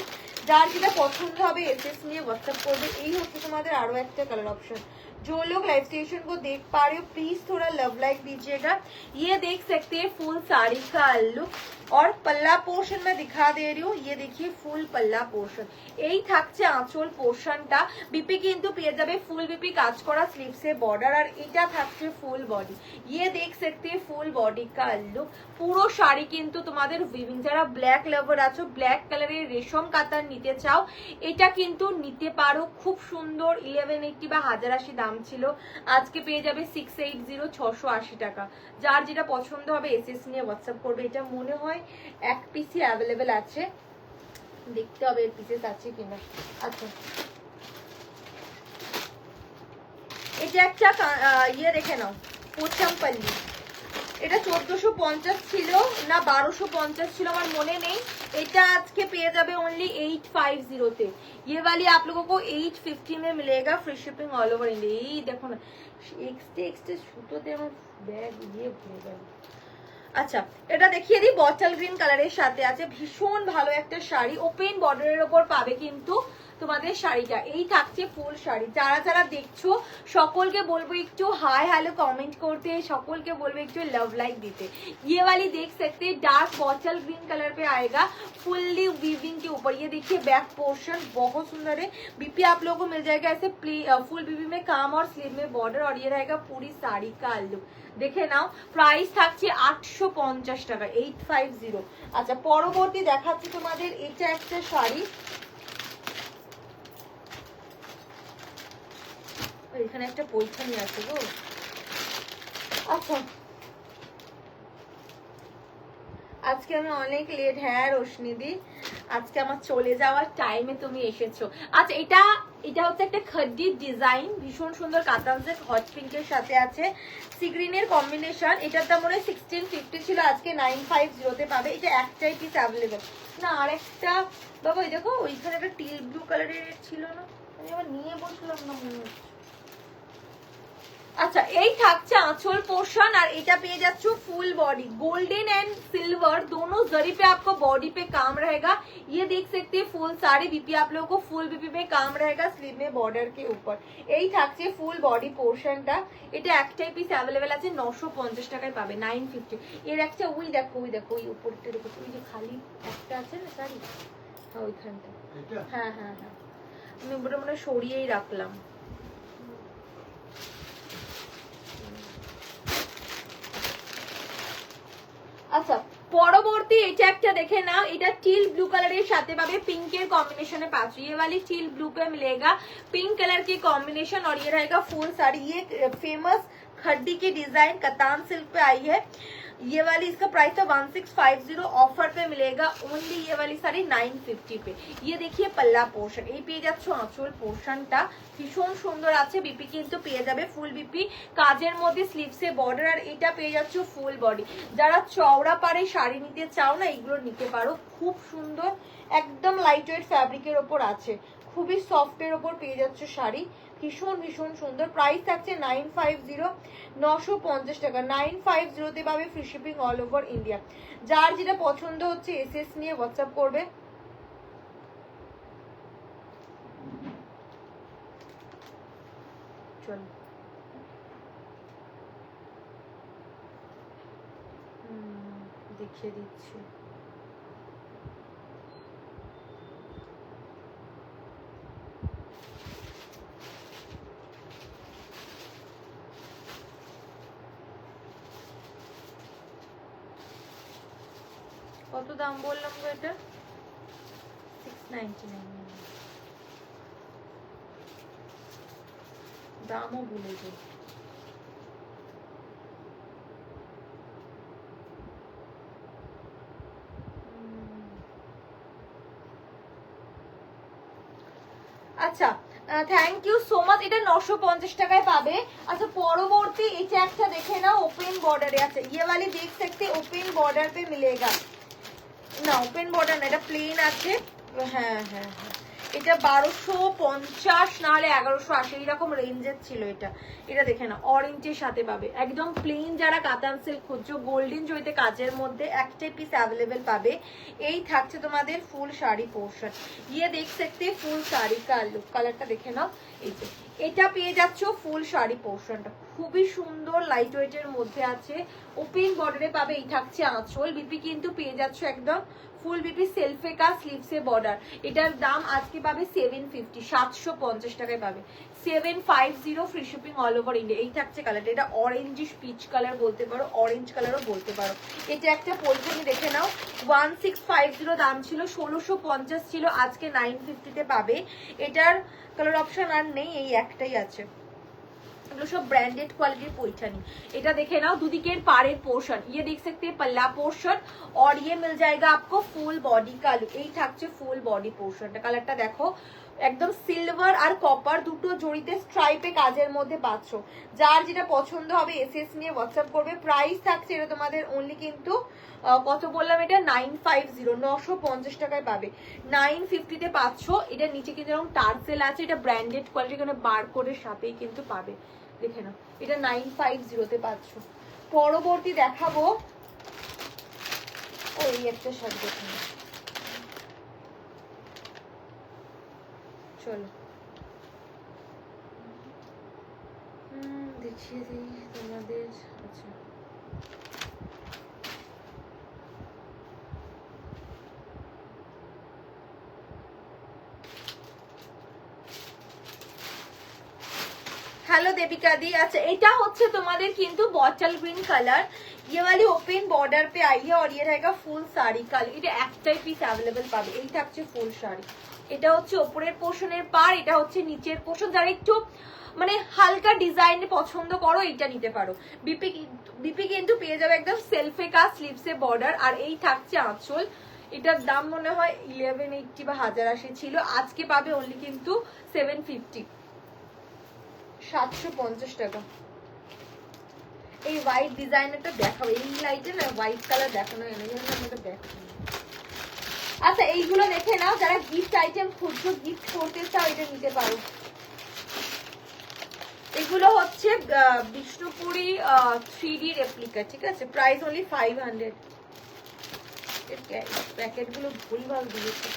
যার যেটা পছন্দ হবে এসএস নিয়ে হোয়াটসঅ্যাপ করবে এই হচ্ছে তোমাদের আরো একটা কালার অপশন जो लोग लाइव स्टेशन को देख पा रहे हो प्लीज थोड़ा लव लाइक दीजिएगा ये देख सकते हैं फुल साड़ी का लुक और पल्ला पोर्शन में दिखा दे रही हूँ ये देखिए फुल पल्ला पोर्शन এই থাকছে আঁচল পোর্শনটা বিপি কিন্তু পেয়ে যাবে ফুল বিপি কাজ করা স্লিভসে বর্ডার আর এটা থাকছে ফুল বডি ये देख सकते हैं फुल बॉडी का लुक পুরো শাড়ি কিন্তু তোমাদের উইভিং যারা ব্ল্যাক লাভার আছো ব্ল্যাক কালারের রেশম কাতান নিতে চাও এটা কিন্তু নিতে পারো খুব সুন্দর 1180 বা 1080 দাম ছিল আজকে পেয়ে যাবে 680 680 টাকা যার যেটা পছন্দ হবে এসএস নিয়ে হোয়াটসঅ্যাপ করবে এটা মনে হয় এক পিসি अवेलेबल আছে দেখতে হবে এর পিসেস আছে কিনা আচ্ছা এটা একটা ইয়ে দেখে নাও পোচামপল্লি এটা 1450 ছিল না 1250 ছিল আমার মনে নেই এটা আজকে পেয়ে যাবে only 850 তে ये वाली आप लोगों को 850 में मिलेगा free shipping all over India ये देखो ना एक्सटे सुतोते আমার ব্যাগ দিয়ে ভরে গেল আচ্ছা এটা দেখিয়ে দিই, বটল গ্রিন কালারের সাথে আছে, ভীষণ ভালো একটা শাড়ি, ওপেন বর্ডারের ওপর পাবে কিন্তু তোমাদের শাড়িটা। এই থাকছে ফুল শাড়ি। যারা যারা দেখছো সকলকে বলবো একটু हाय हेलो कमेंट करते, সকলকে বলবো একটু लव लाइक दिते। ये वाली देख सकते हैं डार्क बॉटल ग्रीन कलर पे आएगा, फुल्ली वीविंग के ऊपर। ये देखिए बैक पोर्शन बहुत सुंदर है, बीपी आप लोगों को मिल जाएगा ऐसे फुल बीबी में काम और स्लीव में बॉर्डर, और ये रहेगा पूरी साड़ी का लुक। দেখে নাও, প্রাইস থাকছে 850 টাকা, 850। আচ্ছা পরবর্তী দেখাচ্ছি তোমাদের, এটা একটা শাড়ি, এখানে একটা পৈঠানি আছে গো। আচ্ছা আজকে আমি অনেক লেট, হ্যাঁ রোশনিদি আজকে আমার চলে যাওয়ার টাইমে তুমি এসেছো। আচ্ছা এটা এটা হচ্ছে একটা খড্ডি ডিজাইন, ভীষণ সুন্দর কাতানসের হট পিঙ্কের সাথে আছে সি গ্রিনের কম্বিনেশন। এটার দাম মনে হয় 1650 ছিল, আজকে 950 তে পাবে। এটা একটাই পিস অ্যাভেলেবেল না, আর একটা বাবা ওই দেখো ওইখানে একটা টিল ব্লু কালারের ছিল না, আমি আবার নিয়ে বসলাম না মনে হচ্ছে। अच्छा এই থাকছে आंचल पोर्शन, और এটা পেয়ে যাচ্ছ full body golden and silver दोनों जरी पे आपको बॉडी पे काम रहेगा। ये देख सकते हैं फुल साड़ी बीपी आप लोगों को फुल बीपी में काम रहेगा, स्लीव में बॉर्डर के ऊपर। এই থাকছে ফুল বডি পোরশনটা। এটা একটাই পিস अवेलेबल আছে, 950 টাকায় পাবে, 950। এর একটা ওই দেখো ওই উপরটা দেখো, ওই যে খালি একটা আছে না শাড়ি, হ্যাঁ ওইখানটা, হ্যাঁ হ্যাঁ হ্যাঁ আমি উপরে মনে সরিয়েই রাখলাম। আচ্ছা পরবর্তী এটা একটা দেখে নাও, এটা टील ब्लू कलर साथे पाবে, पिंकेर कॉम्बिनेशन पाচ্ছ। ये वाली टील ब्लू पे मिलेगा पिंक कलर की कॉम्बिनेशन, और ये रहेगा फुल साड़ी। ये फेमस खड्डी की डिजाइन कतान सिल्क पे आई है। ये वाली इसका प्राइस था 1650, ऑफर पे मिलेगा ओनली ये वाली साड़ी 950 पे। ये देखिए पल्ला पोर्शन, এই পেয়ে যাচ্ছ আঁচল পোর্শনটা, ভীষণ সুন্দর আছে। বিপি কিন্তু পেয়ে যাবে ফুল বিপি কাজের মধ্যে, স্লিভসে বর্ডার, আর এটা পেয়ে যাচ্ছ ফুল বডি। যারা চওড়া পারে শাড়ি নিতে চাও না এগুলো নিতে পারো, খুব সুন্দর, একদম লাইট ওয়েট ফ্যাব্রিকের ওপর আছে, খুবই সফটের ওপর পেয়ে যাচ্ছ শাড়ি, ভীষণ ভীষণ সুন্দর। প্রাইস থাকছে 950, 950 টাকা, 950 তে পাবে, free shipping all over India. যার যেটা পছন্দ হচ্ছে এসএস নিয়ে হোয়াটসঅ্যাপ করবে। চলো দেখিয়ে দিচ্ছি। কত দাম বললাম গো এটা? 699, দামও ভুলে যাই। আচ্ছা থ্যাংক ইউ সো মাচ, এটা 950 টাকায় পাবে। আচ্ছা পরবর্তী এটা একটা দেখে নাও, ওপেন বর্ডারে আছে। ये वाली देख सकते ओपन बॉर्डर पे मिलेगा না, ওপেন বর্ডার না, এটা প্লেন আছে। হ্যাঁ হ্যাঁ হ্যাঁ এটা 1250 না হলে 1180 এরকম রেঞ্জের ছিল এটা। এটা দেখে না, অরেঞ্জের সাথে পাবে, একদম প্লেন। যারা কাতান সিল্ক খুঁজছো গোল্ডেন জড়িতে কাজের মধ্যে, একটাই পিস অ্যাভেলেবেল পাবে। এই থাকছে তোমাদের ফুল শাড়ি পোর্শন। ये देख सकते ফুল শাড়ি का লুক, কালারটা দেখে নাও। এই যে এটা পেয়ে যাচ্ছ ফুল শাড়ি পোর্শনটা, খুবই সুন্দর লাইট ওয়েটের মধ্যে আছে, ওপেন বর্ডারে পাবে। এই থাকছে আঁচল, বিপি কিন্তু পেয়ে যাচ্ছ একদম ফুল বিপি সেলফে কা স্লিভসে বর্ডার। এটার দাম আজকে পাবে 750, 750 টাকায় পাবে, 750, free shipping all over India. এই থাকছে কালারটা, এটা অরেঞ্জিশ পিচ কালার বলতে পারো, অরেঞ্জ কালারও বলতে পারো। এটা একটা পরিচয় দেখে নাও, 1650 দাম ছিল, 1650 ছিল, আজকে 950 তে পাবে। এটার কালার অপশন আর নেই, এই একটাই আছে। এগুলো সব ব্র্যান্ডেড কোয়ালিটির পৈঠানি। এটা দেখে নাও, দুদিকের পাড়ের পোর্শন, ये देख सकते हैं पल्ला पोर्शन, और ये मिल जाएगा आपको फुल बॉडी का लुक। এই থাকছে ফুল বডি পোর্শনটা, কালারটা দেখো, একদম সিলভার আর কপার দুটো জড়িতে স্ট্রাইপে কাজের মধ্যে পাচ্ছ। যার যেটা পছন্দ হবে এসএস নিয়ে হোয়াটসঅ্যাপ করবে। প্রাইস থাকছে এটা তোমাদের অনলি কিন্তু কত বললাম, এটা 950, 950 টাকায় পাবে, 950 তে পাচ্ছ। এটার নিচে কিন্তু এরকম টার্সেল আছে, এটা ব্র্যান্ডেড কোয়ালিটি, এখানে বারকোডের সাথেই কিন্তু পাবে। দেখে নাও, এটা 950 তে পাচ্ছ। পরবর্তী দেখাবো, ও এই একটা শাড়ি দেখুন, চলো দেখিয়ে দিই তোমাদের। আচ্ছা हेलो देविका दी। अच्छा এটা হচ্ছে তোমাদের কিন্তু বটল গ্রিন কালার, ये वाली ओपन बॉर्डर पे आई है और ये रहेगा ফুল শাড়ি কালার। এটা একটাই পিস अवेलेबल পাবে, এই থাকছে ফুল শাড়ি। এটা হচ্ছে উপরের পোর্শনের পার, এটা হচ্ছে নিচের পোর্শন। যারা একটু মানে হালকা ডিজাইনে পছন্দ করো এটা নিতে পারো। বিপি কিন্তু পেয়ে যাবে একদম সেলফে কাজ, স্লিভসে বর্ডার, আর এই থাকছে আঁচল। এটার দাম মনে হয় 1180 বা 1080 ছিল, আজকে পাবে অনলি কিন্তু 750, 750 টাকা। এই হোয়াইট ডিজাইনারটা দেখাবো, এই লাইটে না হোয়াইট কালার দেখানো হয় না, এই জন্য আমাকে দেখাবো। আচ্ছা এইগুলো দেখে নাও, যারা গিফট আইটেম খুঁজছো, গিফট করতে চাও এটা নিতে পারো। এগুলো হচ্ছে বিষ্ণুপুরি 3D রেপ্লিকা, ঠিক আছে, প্রাইস অনলি 500। এর প্যাকেট গুলো ভুলভাল দিয়েছে।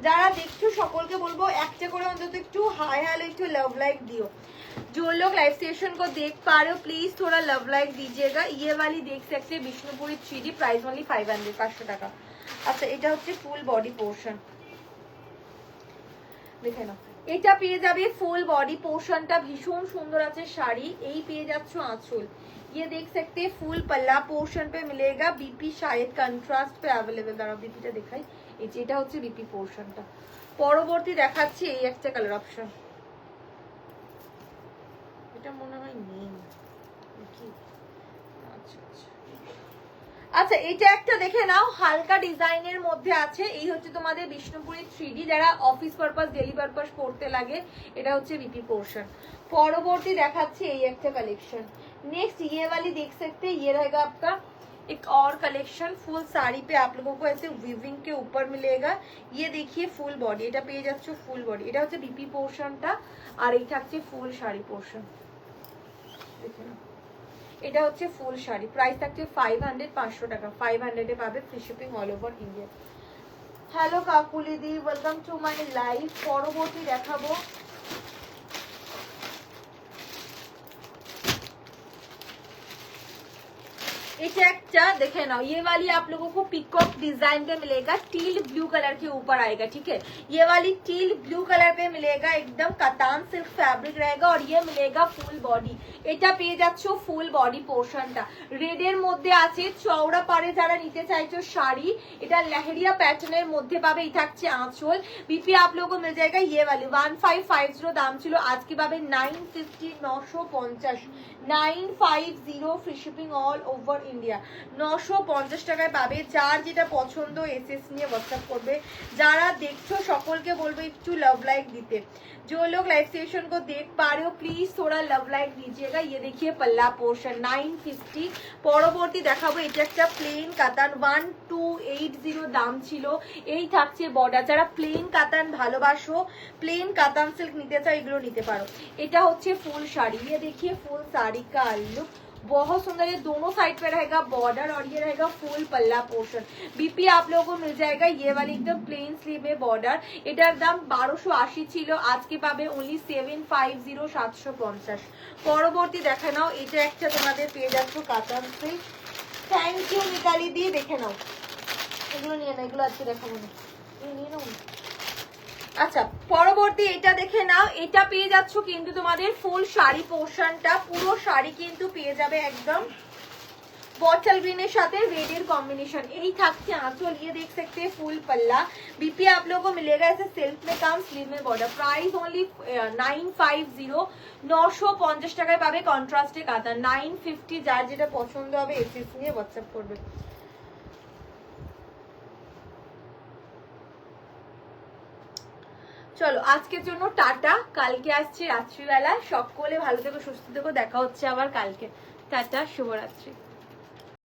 যারা দেখছো সকলকে বলবো একটা করে অন্তত একটু हाय हेलो একটু लव लाइक दियो। जो लोग लाइव सेशन को देख पा रहे हो प्लीज थोड़ा लव लाइक दीजिएगा। ये वाली देख सकते हैं বিষ্ণুপুরি 3D, प्राइस ओनली 500, 500 টাকা। আচ্ছা এটা হচ্ছে ফুল বডি পোর্শন, দেখে নাও। এটা পেয়ে যাবে ফুল বডি পোর্শনটা ভীষণ সুন্দর আছে শাড়ি। এই পেয়ে যাচ্ছ আঁচল, ये देख सकते हैं फुल पल्ला पोर्शन पे मिलेगा। बीपी शायद कंट्रास्ट पे अवेलेबल, দাঁড়াও বিপিটা দেখাই। এই যে এটা হচ্ছে বিপি পোর্শনটা। পরবর্তী দেখাচ্ছি এই একটা কালার অপশন, এটা মনে হয় নেই কি। আচ্ছা আচ্ছা আচ্ছা এটা একটা দেখে নাও, হালকা ডিজাইনের মধ্যে আছে। এই হচ্ছে তোমাদের বিষ্ণুপুরি 3D, যারা অফিস পারপাস ডেলি পারপাস পড়তে লাগে, এটা হচ্ছে বিপি পোর্শন। পরবর্তী দেখাচ্ছি এই একটা কালেকশন। नेक्स्ट ये वाली देख सकते हैं, ये रहेगा आपका एक और कलेक्शन। फुल साड़ी पे आप लोगों को ऐसे वीविंग के ऊपर मिलेगा। ये देखिए फुल बॉडी, এটা পেয়ে যাচ্ছে ফুল বডি। এটা হচ্ছে বিপি পোর্শনটা, আর এই থাকছে ফুল শাড়ি পোর্শন। দেখুন এটা হচ্ছে ফুল শাড়ি, প্রাইস থাকছে 500, 500 টাকা। 500 এ পাবে, free shipping all over India. Hello Kakuli দি, ওয়েলকাম টু মাই লাইভ। পরবর্তী দেখাবো এটা একটা देखे ना, ये वाली आप लोगों को पिकॉक डिजाइन पे मिलेगा, टील ब्लू कलर के ऊपर आएगा, ठीक है। ये वाली टील ब्लू कलर पे मिलेगा, एकदम कतान सिल्क फैब्रिक रहेगा, और ये मिलेगा फुल बॉडी। এটা পেয়ে যাচ্ছো ফুল বডি পোর্শনটা রেড এর মধ্যে আছে, চওড়া পারে যারা নিতে চাইছো শাড়ি, এটা লেহেরিয়া প্যাটার্নের মধ্যে পাবে। এই থাকছে আঁচল। বিপি आप लोगों को मिल जाएगा ये वाली 1550 দাম ছিল, আজকে পাবে 950, 950, 950 free shipping all over India. 950 টাকায় পাবে। যার যেটা পছন্দ এসএস নিয়ে হোয়াটসঅ্যাপ করবে। যারা দেখছো সকলকে বলবো একটু লাভ লাইক দিতে। जो लोग लाइव सेशन को देख पा रहे हो प्लीज थोड़ा लव लाइक दीजिएगा। ये देखिए पल्ला पोर्शन 950। পরবর্তী দেখাবো এটা একটা প্লেন কাতান 1280 দাম ছিল। এই থাকছে বর্ডার। যারা প্লেন কাতান ভালোবাসো, প্লেন কাতান সিল্ক নিতে চাও, এগুলো নিতে পারো। এটা হচ্ছে ফুল শাড়ি, ये देखिए फुल साड़ी का लुक बहुत सुंदर है। दोनों साइड पे रहेगा बॉर्डर, और ये रहेगा फुल पल्ला पोर्शन। बीपी आप लोगों को मिल जाएगा ये वाली एकदम प्लेन स्लीव में बॉर्डर। এটার দাম 1280 ছিল, আজকে পাবে only 750, 750। পরবর্তী দেখে নাও, এটা একটা তোমাদের পেয়ে যাচ্ছ কাতান সিল্ক। থ্যাংক ইউ মিতালি দিয়ে, দেখে নাও। এগুলো নিয়ে নাও, এগুলো আজকে দেখাবো না, নিয়ে নাও। আচ্ছা পরবর্তী এটা দেখে নাও, এটা পেয়ে যাচ্ছ কিন্তু তোমাদের ফুল শাড়ি পোর্শনটা। পুরো শাড়ি কিন্তু পেয়ে যাবে একদম बॉटल ग्रीन साथ रेड कॉम्बिनेशन। यही থাকছে आंचल। ये देख सकते हैं फुल पल्ला। बीपी आप लोगों को मिलेगा ऐसे सिल्क में काम, स्लीव में बॉर्डर। प्राइस ओनली 950, 950 টাকায় পাবে কন্ট্রাস্টে কাতান। 950। যার যেটা পছন্দ হবে এসএস নিয়ে হোয়াটসঅ্যাপ করবে। চলো আজকের জন্য টাটা, কালকে আসছি রাত্রিবেলা। সকলে ভালো থেকো, সুস্থ থেকো, দেখা হচ্ছে আবার কালকে। টাটা, শুভরাত্রি।